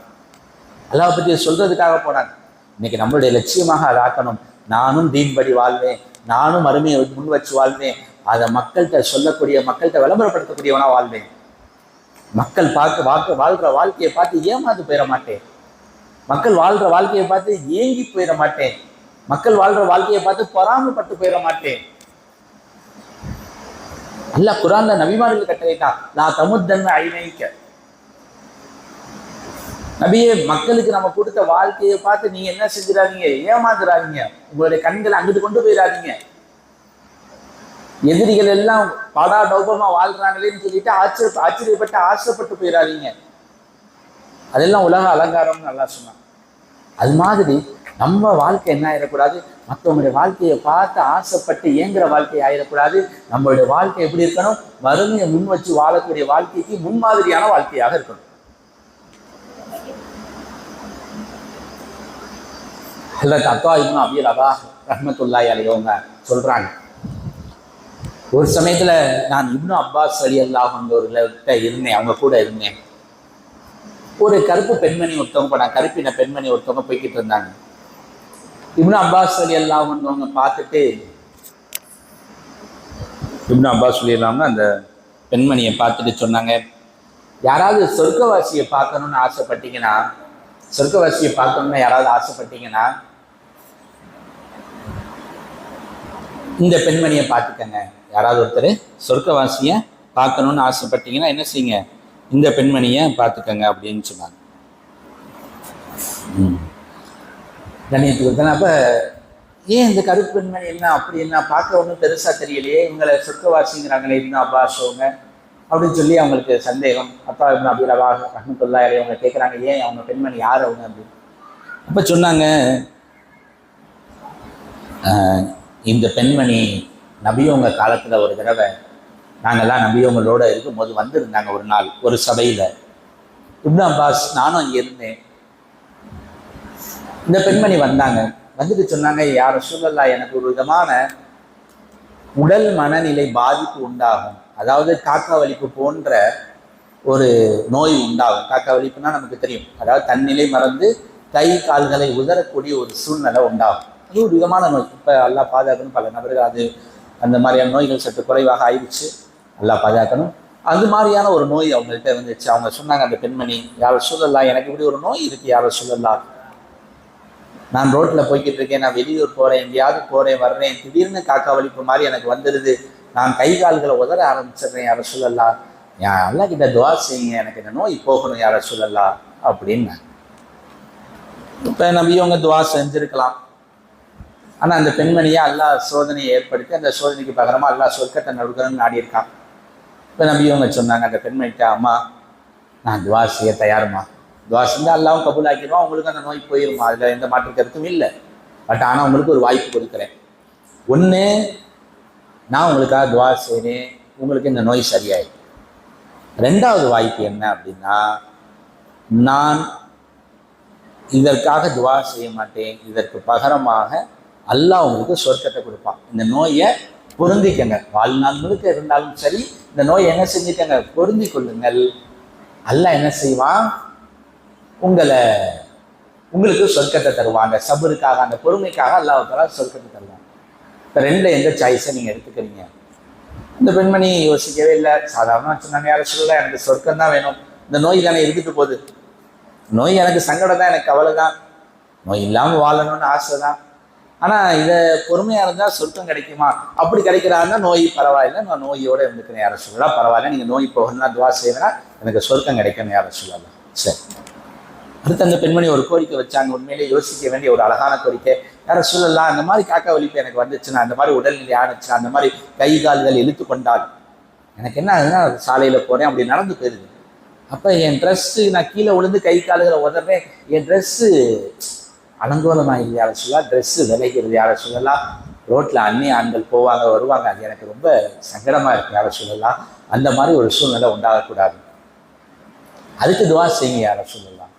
அல்லாஹ்வை பத்தி சொல்றதுக்காக போனாங்க. இன்னைக்கு நம்மளுடைய லட்சியமாக அதை ஆக்கணும். நானும் தீன்படி வாழ்வேன், நானும் அருமையை முன் வச்சு வாழ்வேன், அதை மக்கள்கிட்ட சொல்லக்கூடிய, மக்கள்கிட்ட விளம்பரப்படுத்தக்கூடியவனா வாழ்வேன். மக்கள் வாழ்ற வாழ்க்கையை பார்த்து ஏமாந்து போயிட மாட்டேன், மக்கள் வாழ்ற வாழ்க்கையை பார்த்து ஏங்கி போயிட மாட்டேன், மக்கள் வாழ்ற வாழ்க்கையை பார்த்து பொறாமைப்பட்டு போயிட மாட்டேன். அல்லாஹ் குர்ஆன்ல நபிமார்கள் கட்டளையிட்டான், நான் தமுத்தன்ன ஐனைக்க, நபியே மக்களுக்கு நம்ம கொடுத்த வாழ்க்கையை பார்த்து நீங்க என்ன செஞ்சிடாதீங்க, ஏமாந்துடாதீங்க, உங்களுடைய கண்களை அங்கிட்டு கொண்டு போயிடாதீங்க. எதிரிகள் எல்லாம் படா டௌபமா வாழ்றாங்களேன்னு சொல்லிட்டு ஆச்சரியப்பட்டு ஆசைப்பட்டு போயிடாதீங்க. அதெல்லாம் உலக அலங்காரம்னு நல்லா சொன்னாங்க. அது மாதிரி நம்ம வாழ்க்கை என்ன ஆயிடக்கூடாது? மற்றவங்களுடைய வாழ்க்கையை பார்த்து ஆசைப்பட்டு ஏங்குற வாழ்க்கை ஆயிடக்கூடாது. நம்மளுடைய வாழ்க்கை எப்படி இருக்கணும்? வறுமையை முன் வச்சு வாழக்கூடிய வாழ்க்கைக்கு முன்மாதிரியான வாழ்க்கையாக இருக்கணும். ஹஜ்ரத் அத்தா இப்னு அபீ ரபாஹ் ரஹ்மத்துல்லாஹி அலைஹி அவங்க சொல்றாங்க, ஒரு சமயத்துல நான் இப்னு அப்பாஸ் ரலியல்லாஹு அன்ஹுவர்கிட்ட இருந்தேன், அவங்க கூட இருந்தேன். ஒரு கருப்பு பெண்மணி ஒருத்தவங்க போனாங்க, கருப்பின பெண்மணி ஒருத்தவங்க போய்கிட்டு இருந்தாங்க. இப்னு அப்பாஸ் ரலியல்லாஹு அன்ஹுவங்க பார்த்துட்டு, இப்னு அப்பாஸ் ரலியல்லாஹு அந்த பெண்மணியை பார்த்துட்டு சொன்னாங்க, யாராவது சொர்க்கவாசியை பார்க்கணும்னு ஆசைப்பட்டீங்கன்னா, சொர்க்கவாசியை பார்க்கணும்னு யாராவது ஆசைப்பட்டீங்கன்னா இந்த பெண்மணியை பார்த்துக்கங்க. யாராவது ஒருத்தர் சொர்க்கவாசியை பார்க்கணும்னு ஆசைப்பட்டீங்கன்னா என்ன செய்யுங்க? இந்த பெண்மணியை பார்த்துக்கங்க அப்படின்னு சொன்னாங்க. கண்ணியத்துக்கு அப்ப ஏன் இந்த கருப்பு பெண்மணி என்ன அப்படி என்ன பார்க்க ஒன்றும் பெருசா தெரியலையே, இவங்களை சொர்க்கவாசிங்கிறாங்களே இப்னு அப்பாஸ் அவங்க அப்படின்னு சொல்லி அவங்களுக்கு சந்தேகம். அத்தா இப்னு அபீ ரபாஹ் ரஹ்மத்துல்லாஹி அலைஹி அவங்க கேட்குறாங்க, ஏன் அவங்க பெண்மணி யார் அவங்க அப்படின்னு. அப்போ சொன்னாங்க, இந்த பெண்மணி நபியவங்க காலத்தில் ஒரு தடவை நாங்கள்லாம் நபியவங்களோட இருக்கும்போது வந்திருந்தாங்க ஒரு நாள் ஒரு சபையில். இப்னு அப்பாஸ் நானும் அங்கே இருந்தேன். இந்த பெண்மணி வந்தாங்க, வந்துட்டு சொன்னாங்க, யா ரசூலல்லாஹ், எனக்கு ஒரு விதமான உடல் மனநிலை பாதிப்பு உண்டாகும், அதாவது காக்கா வலிப்பு போன்ற ஒரு நோய் உண்டாகும். காக்கா வலிப்புனா நமக்கு தெரியும், அதாவது தன்னிலை மறந்து கை கால்களை உதறக்கூடிய ஒரு சூழ்நிலை உண்டாகும். அது ஒரு விதமான நோய். இப்போ அல்லாஹ் பாதுகாக்கணும், பல நபர்கள் அது அந்த மாதிரியான நோய்கள் சற்று குறைவாக ஆயிடுச்சு, அல்லாஹ் பாதுகாக்கணும். அது மாதிரியான ஒரு நோய் அவங்கள்ட்ட வந்துச்சு. அவங்க சொன்னாங்க, அந்த பெண்மணி, யா ரசூலல்லாஹ், எனக்கு இப்படி ஒரு நோய் இருக்கு யா ரசூலல்லாஹ், நான் ரோட்டில் போய்கிட்டு இருக்கேன், நான் வெளியூர் போகிறேன், எங்கேயாவது போகிறேன் வர்றேன், திடீர்னு காக்கா வலிப்பு மாதிரி எனக்கு வந்துடுது, நான் கை கால்களை உதற ஆரம்பிச்சிடுறேன், யாரை சொல்லலாம், என் அல்லா கிட்ட துவா செய்யுங்க, எனக்கு இந்த நோய் போகணும் யாரை சொல்லலாம் அப்படின்னு. இப்போ நபியவங்க துவா செஞ்சுருக்கலாம். ஆனால் அந்த பெண்மணியை அல்லாஹ் சோதனையை ஏற்படுத்தி அந்த சோதனைக்கு பகரமாக அல்லாஹ் சொர்க்கத்தை நடுக்கணும்னு நாடி இருக்கான். இப்போ நபியவங்க சொன்னாங்க அந்த பெண்மணிட்ட, அம்மா நான் துவா செய்ய தயாருமா, துவா செஞ்சால் அல்லாவும் கபூல் ஆக்கிடுவான், உங்களுக்கு அந்த நோய் போயிருமா, அதில் எந்த மாற்று கருத்தும் இல்லை. பட் ஆனால் உங்களுக்கு ஒரு வாய்ப்பு கொடுக்குறேன். ஒன்று, நான் உங்களுக்காக துவா செய்கிறேன், உங்களுக்கு இந்த நோய் சரியாயிடும். ரெண்டாவது வாய்ப்பு என்ன அப்படின்னா, நான் இதற்காக துவா செய்ய மாட்டேன், இதற்கு பகரமாக அல்லாஹ் உங்களுக்கு சொர்க்கத்தை கொடுப்பான். இந்த நோயை பொருந்திக்கங்க, வாழ்நாள் முழுக்க இருந்தாலும் சரி இந்த நோயை என்ன செஞ்சுக்கங்க, பொருந்தி கொள்ளுங்கள். அல்லாஹ் என்ன செய்வான், உங்களுக்கு சொர்க்கத்தை தருவாங்க. சபருக்காக, அந்த பொறுமைக்காக அல்லாஹ் சொர்க்கத்தை தருவாங்க. இப்போ ரெண்டில் எந்த சாய்ஸை நீங்கள் எடுத்துக்கிறீங்க? இந்த பெண்மணி யோசிக்கவே இல்லை, சாதாரணமாக சொன்னாங்க, யாரை சொல்லல, எனக்கு சொர்க்கம் தான் வேணும், இந்த நோய் தானே இருந்துட்டு போகுது, நோய் எனக்கு சங்கடம் தான், எனக்கு கவலை தான், நோய் இல்லாமல் வாழணும்னு ஆசை தான், ஆனால் இதை பொறுமையாக இருந்தால் சொர்க்கம் கிடைக்குமா, அப்படி கிடைக்கிறாருன்னா நோய் பரவாயில்லை, நான் நோயோடு இருந்துக்கிறேன் யாரை சொல்லலாம், பரவாயில்ல, நீங்கள் நோய் போகணும்னா துவா செய்வேன்னா எனக்கு சொர்க்கம் கிடைக்கணும் யாரை சொல்லலாம். சரி, அடுத்து அந்த பெண்மணி ஒரு கோரிக்கை வச்சாங்க, உண்மையிலே யோசிக்க வேண்டிய ஒரு அழகான கோரிக்கை. யாரை சொல்லலாம், அந்த மாதிரி காக்கா வலிப்பு எனக்கு வந்துச்சுன்னா, அந்த மாதிரி உடல்நிலை ஆணுச்சுன்னா, அந்த மாதிரி கை கால்கள் இழுத்து கொண்டால் எனக்கு என்ன ஆகுதுன்னா, சாலையில் போகிறேன் அப்படி நடந்து போயிருது, அப்போ என் ட்ரெஸ்ஸு நான் கீழே விழுந்து கை கால்களை உதறேன், என் ட்ரெஸ்ஸு அலங்கோலமாக இல்லை யாரை சொல்லலாம், ட்ரெஸ்ஸு விளைகிறது யாரை சொல்லலாம், ரோட்டில் அந்நிய ஆண்கள் போவாங்க வருவாங்க, அது எனக்கு ரொம்ப சங்கடமாக இருக்குது யாரை சொல்லலாம், அந்த மாதிரி ஒரு சூழ்நிலை உண்டாகக்கூடாது, அதுக்கு துவா செய்யுங்க யாரை சொல்லலாம்.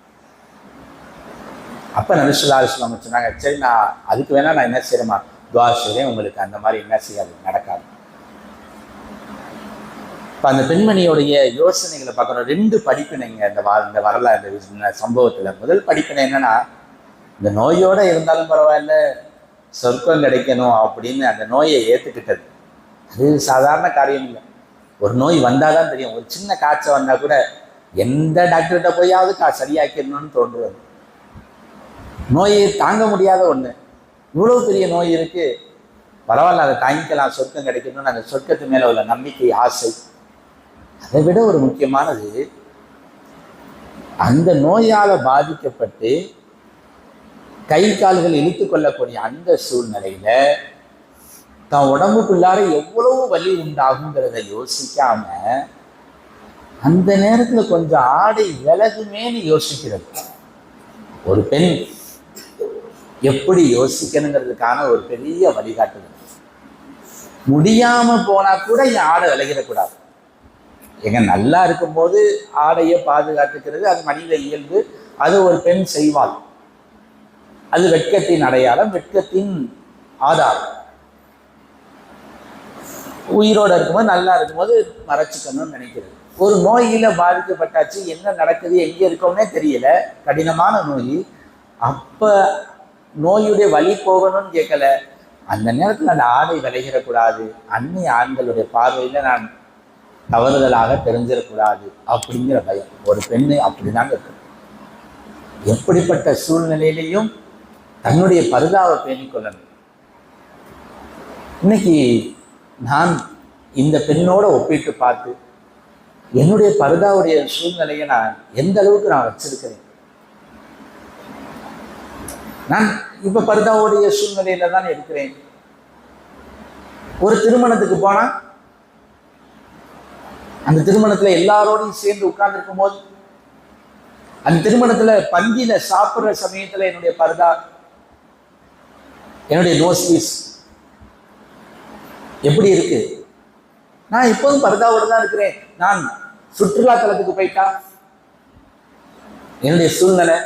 அப்போ நபி ஸல்லல்லாஹு அலைஹி வஸல்லம் சொன்னாங்க, சரி நான் அதுக்கு வேணா நான் என்ன செய்யறேமா, துவா செய்கிறேன், உங்களுக்கு அந்த மாதிரி என்ன செய்யாது, நடக்காது. இப்போ அந்த பெண்மணியோடைய யோசனைகளை பார்க்குறோம். ரெண்டு படிப்பினைங்க இந்த வரலாறு, இந்த சம்பவத்தில். முதல் படிப்பினை என்னன்னா, இந்த நோயோடு இருந்தாலும் பரவாயில்ல, சொர்க்கம் கிடைக்கணும் அப்படின்னு அந்த நோயை ஏற்றுக்கிட்டது. அது சாதாரண காரியம் இல்லை. ஒரு நோய் வந்தால் தான் தெரியும். ஒரு சின்ன காய்ச்சல் வந்தால் கூட எந்த டாக்டர்கிட்ட போயாவது சரியாக்கிடணும்னு தோன்றுவது. நோயை தாங்க முடியாத ஒன்று, இவ்வளோ பெரிய நோய் இருக்குது, பரவாயில்ல அதை தாங்கிக்கலாம், சொர்க்கம் கிடைக்கணும்னு அந்த சொர்க்கத்து மேலே உள்ள நம்பிக்கை, ஆசை. அதை விட ஒரு முக்கியமானது, அந்த நோயால் பாதிக்கப்பட்டு கை கால்கள் இழுத்து கொள்ளக்கூடிய அந்த சூழ்நிலையில தான் உடம்புக்குள்ளார எவ்வளவு வலி உண்டாகுங்கிறத யோசிக்காம அந்த நேரத்தில் கொஞ்சம் ஆடை விலகுமேன்னு யோசிக்கிறது. ஒரு பெண் எப்படி யோசிக்கணுங்கிறதுக்கான ஒரு பெரிய வழிகாட்டுதல். முடியாம போனா கூட என் ஆடை விலகிடக்கூடாது. எங்க நல்லா இருக்கும்போது ஆடையை பாதுகாத்துக்கிறது அது மனித இயல்பு, அது ஒரு பெண் செய்வாள், அது வெட்கத்தின் அடையாளம், வெட்கத்தின் ஆதாரம். உயிரோடு இருக்கும்போது நல்லா இருக்கும்போது மறைச்சிக்கணும்னு நினைக்கிறது. ஒரு நோயில பாதிக்கப்பட்டாச்சு, என்ன நடக்குது எங்க இருக்கோம்னே தெரியல, கடினமான நோய். அப்ப நோயுடைய வலி போகணும்னு கேட்கல, அந்த நேரத்தில் அந்த ஆடை விளைகிடக்கூடாது, அந்நிய ஆண்களுடைய பார்வையில நான் தவறுதலாக தெரிஞ்சிடக்கூடாது அப்படிங்கிற பயம். ஒரு பெண்ணு அப்படிதாங்க இருக்கு. எப்படிப்பட்ட சூழ்நிலையிலையும் தன்னுடைய பர்தாவை பேணிக்கொள்ளணும். இன்னைக்கு நான் இந்த பெண்ணோட ஒப்பிட்டு பார்த்து என்னுடைய பர்தாவுடைய சூழ்நிலையை நான் எந்த அளவுக்கு நான் வச்சிருக்கிறேன். நான் இப்ப பர்தாவுடைய சூழ்நிலையில தான் இருக்கிறேன். ஒரு திருமணத்துக்கு போனா அந்த திருமணத்துல எல்லாரோடையும் சேர்ந்து உட்கார்ந்து இருக்கும் போது, அந்த திருமணத்துல பந்தியில சாப்பிடுற சமயத்துல என்னுடைய பர்தா, என்னுடைய நோஸ்பீஸ் எப்படி இருக்கு? நான் எப்போதும் பர்தாவோட தான் இருக்கிறேன். நான் சுற்றுலா தலத்துக்கு போயிட்டா என்னுடைய சூழ்நிலை,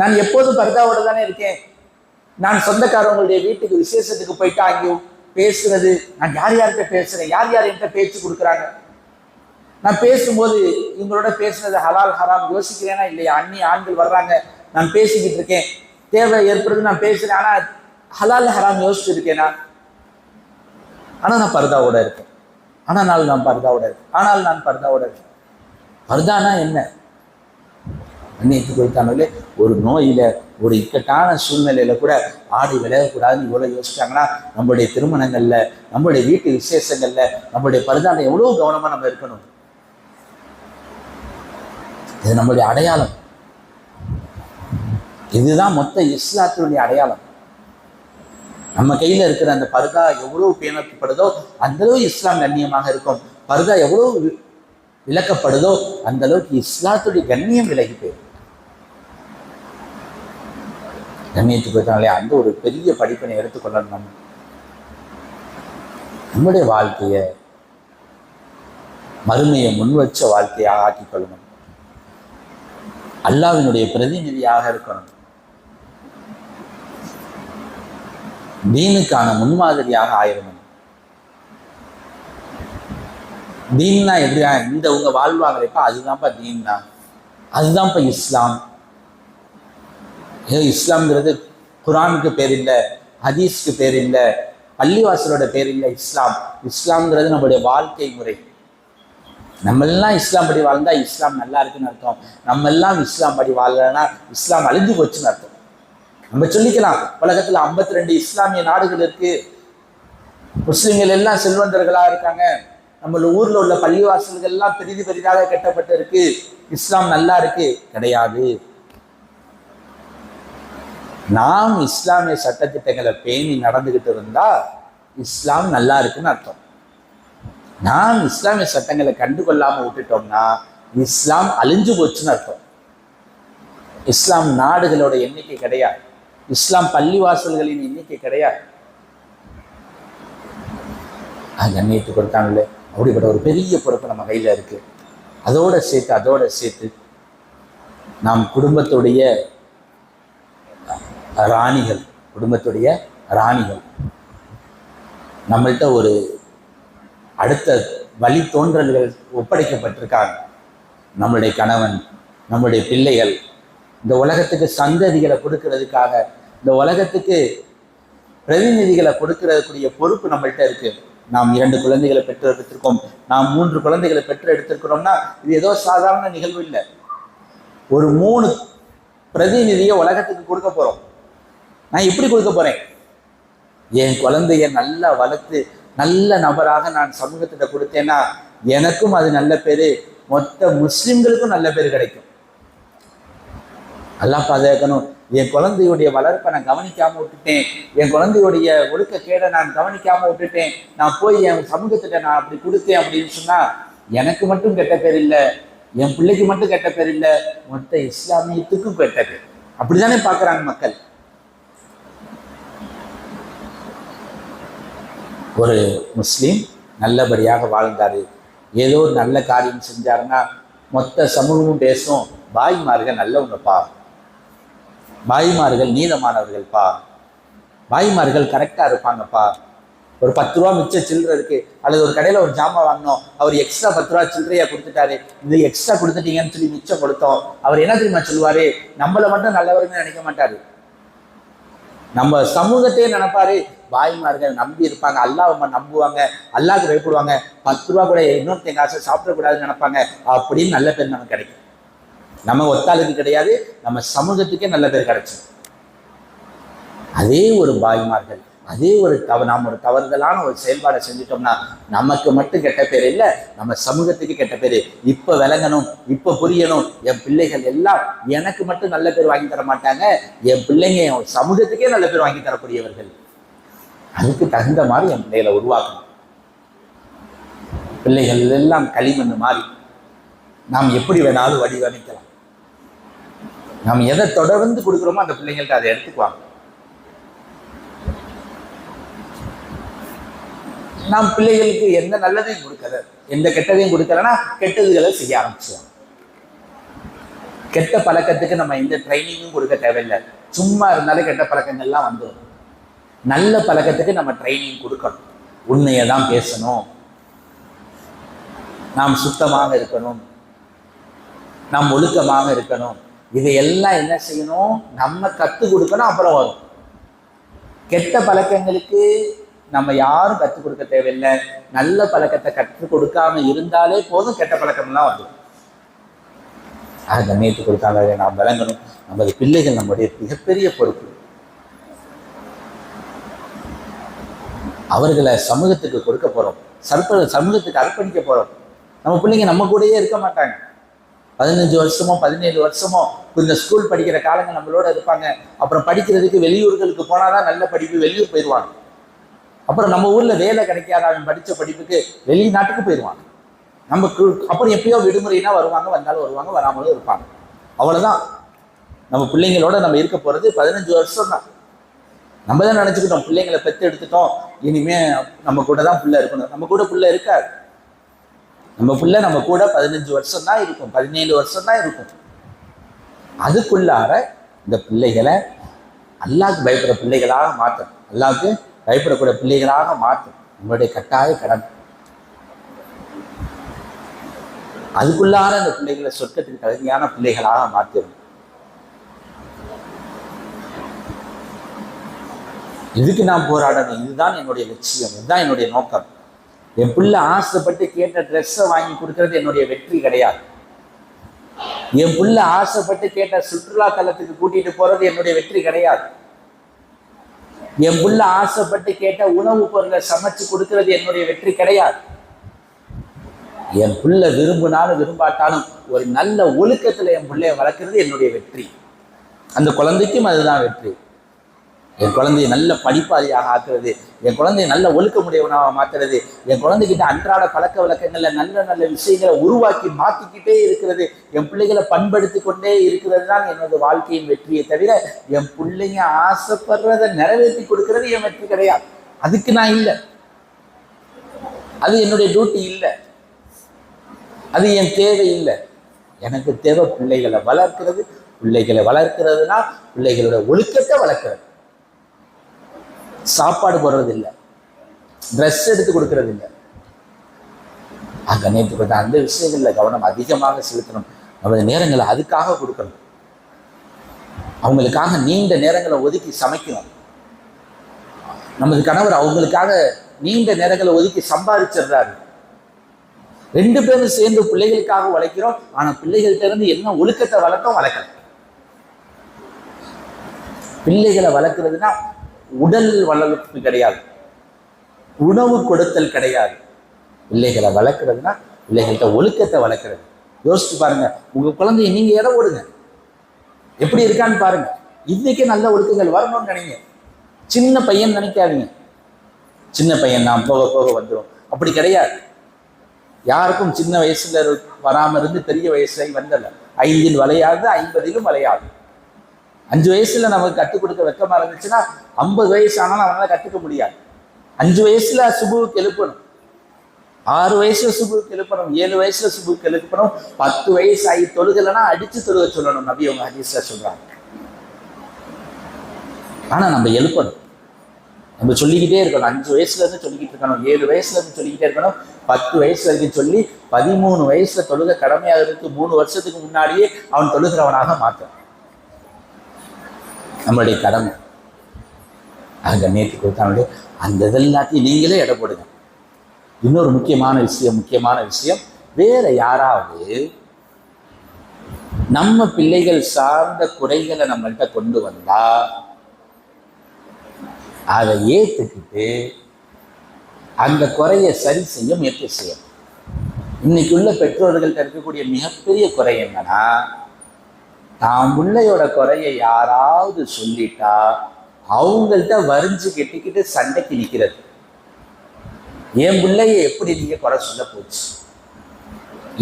நான் எப்போதும் பர்தாவோட தானே இருக்கேன். நான் சொந்தக்காரவங்களுடைய வீட்டுக்கு விசேஷத்துக்கு போயிட்டா அங்கே பேசுறது, நான் யார் யார்கிட்ட பேசுறேன், யார் யார் என்கிட்ட பேச்சு கொடுக்குறாங்க, நான் பேசும்போது இவங்களோட பேசுனது ஹலால் ஹராம் யோசிக்கிறேனா இல்லையா, அந்நிய ஆண்கள் வர்றாங்க, நான் பேசிக்கிட்டு இருக்கேன், தேவை ஏற்படுது நான் பேசுறேன், ஆனா ஹலால் ஹராம் யோசிச்சு இருக்கேனா, ஆனா நான் பர்தாவோட இருக்கேன், ஆனால் நான் பர்தாவோட இருக்கேன். பர்தானா என்ன? அன்னைக்கு கொடுத்தாங்களே ஒரு நோயில ஒரு இக்கட்டான சூழ்நிலையில கூட ஆடை விலகக்கூடாதுன்னு இவ்வளவு யோசிச்சாங்கன்னா நம்மளுடைய திருமணங்கள்ல, நம்மளுடைய வீட்டு விசேஷங்கள்ல, நம்மளுடைய பரிதான எவ்வளவு கவனமா நம்ம இருக்கணும். இது நம்மளுடைய அடையாளம். இதுதான் மொத்த இஸ்லாத்தினுடைய அடையாளம். நம்ம கையில இருக்கிற அந்த பர்தா எவ்வளவு பேணப்படுதோ அந்த அளவு இஸ்லாம் கண்ணியமாக இருக்கும். பர்தா எவ்வளவு விளக்கப்படுதோ அந்த அளவுக்கு இஸ்லாத்துடைய கண்ணியம் விலகி போயிடும். கண்ணியத்துக்கு போயிட்டாங்களே அந்த ஒரு பெரிய படிப்பினை எடுத்துக்கொள்ளணும். நம்முடைய வாழ்க்கைய மறுமையை முன்வச்ச வாழ்க்கையாக ஆக்கிக் கொள்ளணும். அல்லாஹ்வினுடைய பிரதிநிதியாக இருக்கணும். தீனுக்கான முன்மாதிரியாக ஆயிரணும். தீன்னா எப்படியா இந்த உங்க வாழ்வாங்களேப்பா அதுதான்ப்பா தீன்னா, அதுதான்ப்பா இஸ்லாம். இஸ்லாம்ங்கிறது குரானுக்கு பேர் இல்லை, ஹதீஸ்க்கு பேர் இல்லை, பள்ளிவாசலோட பேர் இல்லை. இஸ்லாம்ங்கிறது நம்மளுடைய வாழ்க்கை முறை. நம்ம எல்லாம் இஸ்லாம் படி வாழ்ந்தா இஸ்லாம் நல்லா இருக்குன்னு அர்த்தம். நம்ம எல்லாம் இஸ்லாம் படி வாழலன்னா இஸ்லாம் அழிஞ்சு போச்சுன்னு அர்த்தம். நம்ம சொல்லிக்கலாம், உலகத்துல 52 இஸ்லாமிய நாடுகள் இருக்கு, முஸ்லிம்கள் எல்லாம் செல்வந்தர்களா இருக்காங்க, நம்ம ஊர்ல உள்ள பள்ளிவாசல்கள் எல்லாம் பெரிதாக கட்டப்பட்டு இருக்கு, இஸ்லாம் நல்லா இருக்கு. கிடையாது. நாம் இஸ்லாமிய சட்டத்திட்டங்களை பேணி நடந்துகிட்டு இருந்தா இஸ்லாம் நல்லா இருக்குன்னு அர்த்தம். நாம் இஸ்லாமிய சட்டங்களை கண்டுகொள்ளாம விட்டுட்டோம்னா இஸ்லாம் அழிஞ்சு போச்சுன்னு அர்த்தம். இஸ்லாம் நாடுகளோட எண்ணிக்கை கிடையாது, இஸ்லாம் பள்ளிவாசல்களின் எண்ணிக்கை கிடையாது. கண்ணியத்து கொடுத்தாங்களே அப்படிப்பட்ட ஒரு பெரிய பொறுப்பு நம்ம கையில இருக்கு. அதோட சேர்த்து நாம் குடும்பத்துடைய ராணிகள் நம்மள்கிட்ட ஒரு அடுத்த வழித்தோன்றல்கள் ஒப்படைக்கப்பட்டிருக்காங்க. நம்மளுடைய கணவன், நம்மளுடைய பிள்ளைகள், இந்த உலகத்துக்கு சந்ததிகளை கொடுக்கறதுக்காக, இந்த உலகத்துக்கு பிரதிநிதிகளை கொடுக்கறதுக்குரிய பொறுப்பு நம்மள்கிட்ட இருக்கு. நாம் 2 குழந்தைகளை பெற்று எடுத்திருக்கோம், நாம் 3 குழந்தைகளை பெற்று எடுத்திருக்கிறோம்னா இது ஏதோ சாதாரண நிகழ்வு இல்லை. ஒரு 3 பிரதிநிதியை உலகத்துக்கு கொடுக்க போறோம். நான் எப்படி கொடுக்க போறேன்? என் குழந்தைய நல்லா வளர்த்து நல்ல நபராக நான் சமூகத்திட்ட கொடுத்தேன்னா எனக்கும் அது நல்ல பேரு, மொத்த முஸ்லிம்களுக்கும் நல்ல பேர் கிடைக்கும். அல்லாஹ் பாதுகாக்கணும். என் குழந்தையுடைய வளர்ப்பை நான் கவனிக்காம விட்டுட்டேன், என் குழந்தையுடைய ஒழுக்க கேட நான் கவனிக்காம விட்டுட்டேன், நான் போய் என் சமூகத்திட்ட நான் அப்படி கொடுத்தேன் அப்படின்னு சொன்னா எனக்கு மட்டும் கெட்ட பேர் இல்லை, என் பிள்ளைக்கு மட்டும் கெட்ட பேர் இல்லை, மொத்த இஸ்லாமியத்துக்கும் கெட்ட பேர். அப்படித்தானே பார்க்குறாங்க மக்கள். ஒரு முஸ்லீம் நல்லபடியாக வாழ்ந்தாரு, ஏதோ ஒரு நல்ல காரியம் செஞ்சாருன்னா மொத்த சமூகமும் பேசும், பாய்மார்கள் நல்லவங்கப்பா, பாய்மார்கள் நீதமானவர்கள்ப்பா, பாய்மார்கள் கரெக்டாக இருப்பாங்கப்பா. ஒரு 10 ரூபா மிச்ச சில்லறை இருக்கு, அல்லது ஒரு கடையில் ஒரு ஜாமான் வாங்கினோம், அவர் எக்ஸ்ட்ரா 10 ரூபா சில்லறையா கொடுத்துட்டாரு, இது எக்ஸ்ட்ரா கொடுத்துட்டீங்கன்னு சொல்லி மிச்சம் கொடுத்தோம். அவர் என்ன தெரியுமா சொல்லுவாரு? நம்மளை மட்டும் நல்லவருன்னு நினைக்க மாட்டாரு, நம்ம சமூகத்தையே நினைப்பாரு. பாய்மார்கள் நம்பி இருப்பாங்க, அல்லாஹ் நம்புவாங்க, அல்லாஹ்க்கு பயப்படுவாங்க, 10 ரூபா கூட இன்னொருத்தங்க காசை சாப்பிடக்கூடாதுன்னு நினைப்பாங்க. அப்படின்னு நல்ல பேர் நமக்கு கிடைக்கும். நம்ம ஒத்தாளுக்கு கிடையாது, நம்ம சமூகத்துக்கே நல்ல பேர் கிடைச்சு. அதே ஒரு பாய்மார்கள், அதே ஒரு நாம் ஒரு தவறுதலான ஒரு செயல்பாடை செஞ்சுட்டோம்னா நமக்கு மட்டும் கெட்ட பேர் இல்லை, நம்ம சமூகத்துக்கு கெட்ட பேர். இப்ப விளங்கணும், இப்ப புரியணும். என் பிள்ளைகள் எல்லாம் எனக்கு மட்டும் நல்ல பேர் வாங்கி தர மாட்டாங்க, என் பிள்ளைங்க என் சமூகத்துக்கே நல்ல பேர் வாங்கி தரக்கூடியவர்கள். அதுக்கு தகுந்த மாதிரி என் பிள்ளைகளை உருவாக்கணும். பிள்ளைகள் எல்லாம் களிமண் மாறி நாம் எப்படி வேணாலும் வடிவமைக்கலாம். நாம் எதை தொடர்ந்து கொடுக்குறோமோ அந்த பிள்ளைங்கள்ட்ட அதை எடுத்துக்குவாங்க. நாம் பிள்ளைகளுக்கு எந்த நல்லதையும் கொடுக்கல, எந்த கெட்டதையும் கொடுக்கலன்னா கெட்டதுகளை செய்ய ஆரம்பிச்சுவாங்க. கெட்ட பழக்கத்துக்கு நம்ம எந்த ட்ரைனிங்கும் கொடுக்க தேவையில்லை, சும்மா இருந்தாலும் கெட்ட பழக்கங்கள்லாம் வந்துடும். நல்ல பழக்கத்துக்கு நம்ம ட்ரைனிங் கொடுக்கணும். உண்மையை தான் பேசணும், நாம் சுத்தமாக இருக்கணும், நாம் ஒழுக்கமாக இருக்கணும். இதையெல்லாம் என்ன செய்யணும்? நம்ம கற்றுக் கொடுக்கணும். அப்புறம் வரும். கெட்ட பழக்கங்களுக்கு நம்ம யாரும் கற்றுக் கொடுக்க தேவையில்லை. நல்ல பழக்கத்தை கற்றுக் கொடுக்காம இருந்தாலே போதும், கெட்ட பழக்கம்லாம் வந்துடும். கண்ணியத்தை கொடுத்தாங்க நாம் விளங்கணும். நமது பிள்ளைகள் நம்முடைய மிகப்பெரிய பொறுப்பு. அவர்களை சமூகத்துக்கு கொடுக்க போறோம், சமூகத்துக்கு அர்ப்பணிக்க போறோம். நம்ம பிள்ளைங்க நம்ம கூடயே இருக்க மாட்டாங்க. 15 வருஷமோ 17 வருஷமோ இந்த ஸ்கூல் படிக்கிற காலங்கள் நம்மளோட இருப்பாங்க. அப்புறம் படிக்கிறதுக்கு வெளியூர்களுக்கு போனாதான் நல்ல படிப்பு, வெளியூர் போயிடுவாங்க. அப்புறம் நம்ம ஊர்ல வேலை கிடைக்காத அவன் படிச்ச படிப்புக்கு வெளிநாட்டுக்கு போயிடுவாங்க. நமக்கு அப்புறம் எப்பயோ விடுமுறைனா வருவாங்க, வந்தாலும் வருவாங்க, வராமலும் இருப்பாங்க. அவ்வளவுதான். நம்ம பிள்ளைங்களோட நம்ம இருக்க போறது 15 வருஷம் தான். நம்ம தான் நினைச்சுக்கிட்டோம் பிள்ளைங்களை பெற்று எடுத்துட்டோம், இனிமே நம்ம கூட தான் பிள்ளை இருக்கணும். நம்ம கூட பிள்ளை இருக்காது. நம்ம பிள்ளை நம்ம கூட 15 வருஷம் தான் இருக்கும், 17 வருஷம் தான் இருக்கும். அதுக்குள்ளார இந்த பிள்ளைகளை அல்லாஹ்வுக்கு பயப்படுற பிள்ளைகளாக மாற்றணும், அல்லாஹ்வுக்கு பயப்படக்கூடிய பிள்ளைகளாக மாற்றும் நம்மளுடைய கட்டாய கடமை. அதுக்குள்ளார இந்த பிள்ளைகளை சொர்க்கத்துக்கு தகுதியான பிள்ளைகளாக மாற்றணும். இதுக்கு நான் போராடணும். இதுதான் என்னுடைய லட்சியம், இதுதான் என்னுடைய நோக்கம். என் பிள்ளை ஆசைப்பட்டு கேட்ட ட்ரெஸ்ஸை வாங்கி கொடுக்கறது என்னுடைய வெற்றி கிடையாது. என் பிள்ளை ஆசைப்பட்டு கேட்ட சுற்றுலா தலத்துக்கு கூட்டிட்டு போறது என்னுடைய வெற்றி கிடையாது. என் பிள்ளை ஆசைப்பட்டு கேட்ட உணவு பொருளை சமைச்சு கொடுக்கறது என்னுடைய வெற்றி கிடையாது. என் பிள்ளை விரும்பினாலும் விரும்பாட்டாலும் ஒரு நல்ல ஒழுக்கத்துல என் பிள்ளைய வளர்க்கறது என்னுடைய வெற்றி. அந்த குழந்தைக்கும் அதுதான் வெற்றி. என் குழந்தைய நல்ல படிப்பாளியாக ஆக்குறது, என் குழந்தைய நல்ல ஒழுக்கமுடையவனாக மாற்றுறது, என் குழந்தைகிட்ட அன்றாட பழக்க வழக்கங்கள்ல நல்ல நல்ல விஷயங்களை உருவாக்கி மாற்றிக்கிட்டே இருக்கிறது, என் பிள்ளைகளை பண்படுத்தி கொண்டே இருக்கிறது தான் என்னோட வாழ்க்கையின் வெற்றியை தவிர என் பிள்ளைங்க ஆசைப்படுறதை நிறைவேற்றி கொடுக்கறது என் வெற்றி கிடையாது. அதுக்கு நான் இல்லை, அது என்னுடைய டியூட்டி இல்லை, அது என் தேவை இல்லை. எனக்கு தேவை பிள்ளைகளை வளர்க்கிறது. பிள்ளைகளை வளர்க்கிறதுனா பிள்ளைகளோட ஒழுக்கத்தை வளர்க்கிறது. சாப்பாடு போடுறது இல்லை, ட்ரெஸ் எடுத்து கொடுக்கறது இல்லை. நேற்று அந்த விஷயங்கள்ல கவனம் அதிகமாக செலுத்தணும். நமது நேரங்களை அதுக்காக கொடுக்கணும். அவங்களுக்காக நீண்ட நேரங்களை ஒதுக்கி சமைக்கணும். நமது கணவர் அவங்களுக்காக நீண்ட நேரங்களை ஒதுக்கி சம்பாதிச்சிடுறாரு. 2 பேரும் சேர்ந்து பிள்ளைகளுக்காக உழைக்கிறோம். ஆனா பிள்ளைகள்கிட்ட இருந்து என்ன ஒழுக்கத்தை வளர்க்கல. பிள்ளைகளை வளர்க்கிறதுனா உடல் வளர்ப்பு கிடையாது, உணவு கொடுத்தல் கிடையாது. பிள்ளைகளை வளர்க்கிறதுனா பிள்ளைகள்கிட்ட ஒழுக்கத்தை வளர்க்கிறது. யோசிச்சு பாருங்க, உங்க குழந்தைய நீங்க எடை ஓடுங்க, எப்படி இருக்கான்னு பாருங்க. இன்னைக்கு நல்ல ஒழுக்கங்கள் வரணும்னு நினைங்க. சின்ன பையன் நினைக்காதீங்க, சின்ன பையன் நான் போக போக வந்துடும், அப்படி கிடையாது. யாருக்கும் சின்ன வயசுல வராம இருந்து பெரிய வயசுல வந்தல. 5இல் வளையாது, 50இலும் வளையாது. 5 வயசுல நமக்கு கற்றுக் கொடுக்க வெக்கமா இருந்துச்சுன்னா 50 வயசு ஆனாலும் அவனால கற்றுக்க முடியாது. 5 வயசுல சுபுவுக்கு எழுப்பணும், 6 வயசுல சுபுவுக்கு எழுப்பணும், 7 வயசுல சுபுவுக்கு எழுப்பணும். 10 வயசு ஆகி தொழுகலைன்னா அடிச்சு தொழுக சொல்லணும், நபி அவங்க ஹதீஸ்ல சொல்றாங்க. ஆனா நம்ம எழுப்பணும், நம்ம சொல்லிக்கிட்டே இருக்கணும். 5 வயசுல இருந்து சொல்லிக்கிட்டு இருக்கணும், 7 வயசுல இருந்து சொல்லிக்கிட்டே இருக்கணும், 10 வயசு வரைக்கும் சொல்லி 13 வயசுல தொழுக கடமையாக இருக்கு. 3 வருஷத்துக்கு முன்னாடியே அவன் தொழுகிறவனாக மாற்றான். நம்மளுடைய கடமை. நேற்று கொடுத்தாங்க அந்த இதெல்லாத்தையும் நீங்களே எடை போடுங்க. இன்னொரு முக்கியமான விஷயம், வேற யாராவது நம்ம பிள்ளைகள் சார்ந்த குறைகளை நம்மள்கிட்ட கொண்டு வந்தா அதை ஏற்றுக்கிட்டு அந்த குறையை சரி செய்ய முயற்சி செய்யணும். இன்னைக்கு உள்ள பெற்றோர்கள்ட்ட இருக்கக்கூடிய மிகப்பெரிய குறை என்னன்னா, தான் பிள்ளையோட குறையை யாராவது சொல்லிட்டா அவங்கள்ட்ட வரிஞ்சு கெட்டிக்கிட்டு சண்டைக்கு நிற்கிறது. என் பிள்ளைய எப்படி நீங்க குறை சொல்ல போச்சு?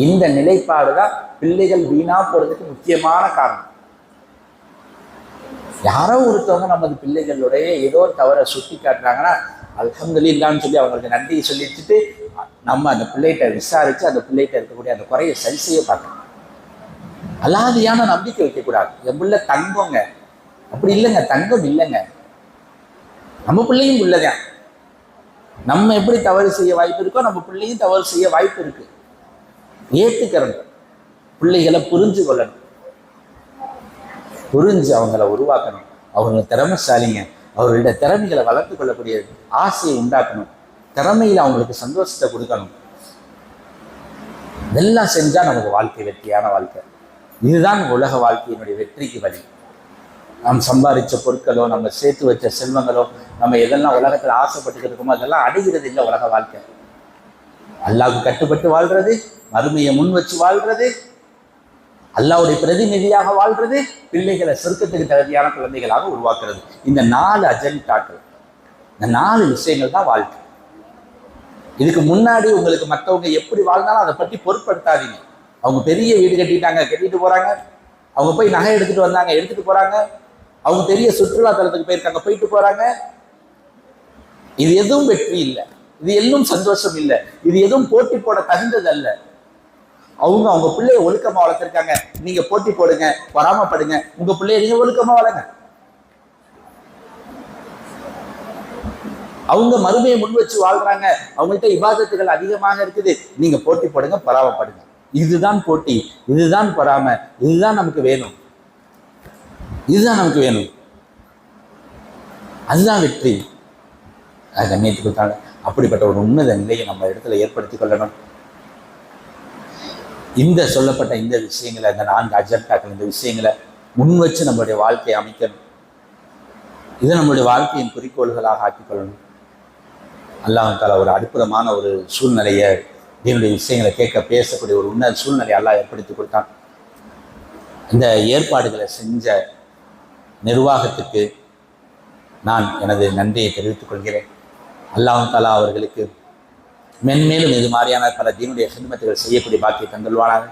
இந்த நிலைப்பாடுதான் பிள்ளைகள் வீணா போறதுக்கு முக்கியமான காரணம். யாரோ ஒருத்தவங்க நமது பிள்ளைகளுடைய ஏதோ தவறை சுட்டி காட்டுறாங்கன்னா அல்ஹம்துலில்லாஹ்னு சொல்லி அவங்களுக்கு நன்றியை சொல்லி வச்சுட்டு நம்ம அந்த பிள்ளைகிட்ட விசாரிச்சு அந்த பிள்ளைகிட்ட இருக்கக்கூடிய அந்த குறையை சரி செய்ய பார்க்கணும். அலாதியான நம்பிக்கை வைக்கக்கூடாது. என் பிள்ளை தங்கங்க, அப்படி இல்லைங்க, தங்கம் இல்லைங்க, நம்ம பிள்ளையும் பிள்ளைதான். நம்ம எப்படி தவறு செய்ய வாய்ப்பு இருக்கோ நம்ம பிள்ளையும் தவறு செய்ய வாய்ப்பு இருக்கு. ஏற்றுக்கிறோம், பிள்ளைகளை புரிஞ்சு கொள்ளணும், புரிஞ்சு அவங்கள உருவாக்கணும். அவங்க திறமைசாலிங்க, அவர்களுடைய திறமைகளை வளர்த்து கொள்ளக்கூடிய ஆசையை உண்டாக்கணும், திறமையில அவங்களுக்கு சந்தோஷத்தை கொடுக்கணும். இதெல்லாம் செஞ்சா நமக்கு வாழ்க்கை வெற்றியான வாழ்க்கை. இதுதான் உலக வாழ்க்கையினுடைய வெற்றிக்கு வழி. நாம் சம்பாதிச்ச பொருட்களோ, நம்ம சேர்த்து வச்ச செல்வங்களோ, நம்ம எதெல்லாம் உலகத்தில் ஆசைப்பட்டுக்கிட்டு இருக்கோமோ அதெல்லாம் அடைகிறது இல்லை உலக வாழ்க்கை. அல்லாஹ்வுக்கு கட்டுப்பட்டு வாழ்றது, மறுமையை முன் வச்சு வாழ்றது, அல்லாஹ்வுடைய பிரதிநிதியாக வாழ்றது, பிள்ளைகளை சொர்க்கத்துக்கு தகுதியான குழந்தைகளாக உருவாக்குறது. இந்த 4 அஜெண்டாக்கள், இந்த 4 விஷயங்கள் தான் வாழ்க்கை. இதுக்கு முன்னாடி உங்களுக்கு மற்றவங்க எப்படி வாழ்ந்தாலும் அதை பற்றி பொருட்படுத்தாதீங்க. அவங்க பெரிய வீடு கட்டிட்டாங்க, கட்டிட்டு போறாங்க. அவங்க போய் நகை எடுத்துட்டு வந்தாங்க, எடுத்துட்டு போறாங்க. அவங்க பெரிய சுற்றுலா தலத்துக்கு போயிருக்காங்க, போயிட்டு போறாங்க. இது எதுவும் வெற்றி இல்லை, இது எதுவும் சந்தோஷம் இல்லை, இது எதுவும் போட்டி போட தகுந்தது அல்ல. அவங்க பிள்ளைய ஒழுக்கமா வளர்த்திருக்காங்க. நீங்க போட்டி போடுங்க, பொறாமப்படுங்க, உங்க பிள்ளைய நீங்க ஒழுக்கமா வளங்க. அவங்க மறுமையை முன் வச்சு வாழ்றாங்க, அவங்கள்ட்ட இபாதத்துகள் அதிகமாக இருக்குது. நீங்க போட்டி போடுங்க, பொறாமப்படுங்க. இதுதான் போட்டி, இதுதான் பொறாமை, இதுதான் நமக்கு வேணும், இதுதான் நமக்கு வேணும். அதுதான் வெற்றி. கண்ணியத்துக்கு கொடுத்தாங்க. அப்படிப்பட்ட ஒரு உன்னத நிலையை நம்ம இடத்துல ஏற்படுத்தி கொள்ளணும். இந்த சொல்லப்பட்ட இந்த விஷயங்களை, இந்த 4 அஜெண்டாக்கள், இந்த விஷயங்களை முன் வச்சு நம்மளுடைய வாழ்க்கையை அமைக்கணும். இதை நம்மளுடைய வாழ்க்கையின் குறிக்கோள்களாக ஆக்கிக்கொள்ளணும். அல்லாஹ் தஆலா ஒரு அற்புதமான ஒரு சூழ்நிலையை, தீனுடைய விஷயங்களை கேட்க பேசக்கூடிய ஒரு உன்னத சூழ்நிலையை அல்லாஹ் ஏற்படுத்தி கொடுத்தான். இந்த ஏற்பாடுகளை செஞ்ச நிர்வாகத்துக்கு நான் எனது நன்றியை தெரிவித்துக் கொள்கிறேன். அல்லாஹ் தஆலா அவர்களுக்கு மென்மேலும் இது மாதிரியான பல தீனுடைய ஹிதமத்துகள் செய்யக்கூடிய பாக்கியை தந்துள்வானாக.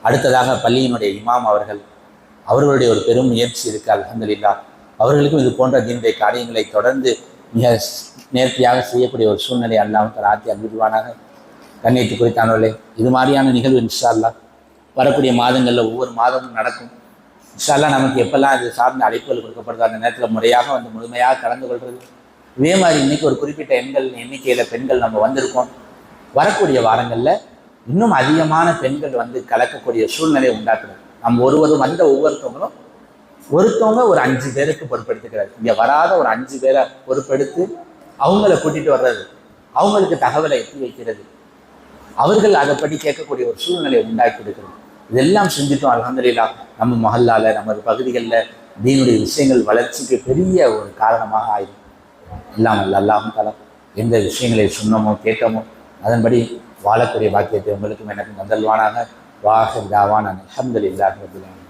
அடுத்ததாக பள்ளியினுடைய இமாம் அவர்களுடைய ஒரு பெரும் முயற்சி இருக்குது. அல்ஹம்துலில்லாஹ். அவர்களுக்கும் இது போன்ற தீனுடைய காரியங்களை தொடர்ந்து மிக நேர்த்தியாக செய்யக்கூடிய ஒரு சூழ்நிலை அல்லாஹ் தஆலா ஆக்கி அருள்வானாக. கண்ணியத்து குறித்தானவர்களே, இது மாதிரியான நிகழ்வு இன்ஷா அல்லாஹ் வரக்கூடிய மாதங்களில் ஒவ்வொரு மாதமும் நடக்கும். இன்ஷா அல்லாஹ் நமக்கு எப்பெல்லாம் இது சார்ந்த அழைப்புகள் கொடுக்கப்படுதோ அந்த நேரத்தில் முறையாக வந்து முழுமையாக கலந்து கொள்வது. இதே மாதிரி இன்னைக்கு ஒரு குறிப்பிட்ட எண்ணிக்கையில் பெண்கள் நம்ம வந்திருக்கோம். வரக்கூடிய வாரங்களில் இன்னும் அதிகமான பெண்கள் வந்து கலக்கக்கூடிய சூழ்நிலையை உண்டாக்குறது. நம்ம வந்த ஒவ்வொருத்தவங்களும் ஒருத்தவங்க ஒரு 5 பேருக்கு பொறுப்பெடுத்துக்கிறாரு. இங்கே வராத ஒரு 5 பேரை பொறுப்பெடுத்து அவங்கள கூட்டிட்டு வர்றது, அவங்களுக்கு தகவலை எட்டி வைக்கிறது, அவர்கள் அதை பற்றி கேட்கக்கூடிய ஒரு சூழ்நிலையை உண்டாக்கி கொடுக்கிறது. இதெல்லாம் செஞ்சுட்டோம் அல்ஹம்துலில்லாஹ். நம்ம மஹல்லால, நமது பகுதிகளில் தீனுடைய விஷயங்கள் வளர்ச்சிக்கு பெரிய ஒரு காரணமாக ஆயிடும். இல்லாமல் அல்லாஹ் தஆலா எந்த விஷயங்களை சொன்னோமோ கேட்டோமோ அதன்படி வாழக்கூடிய பாக்கியத்தை உங்களுக்கும் எனக்கும் தந்தல்வானாக. வாஹிர் தாவானா அல்ஹம்துலில்லாஹி ரப்பில் ஆலமீன்.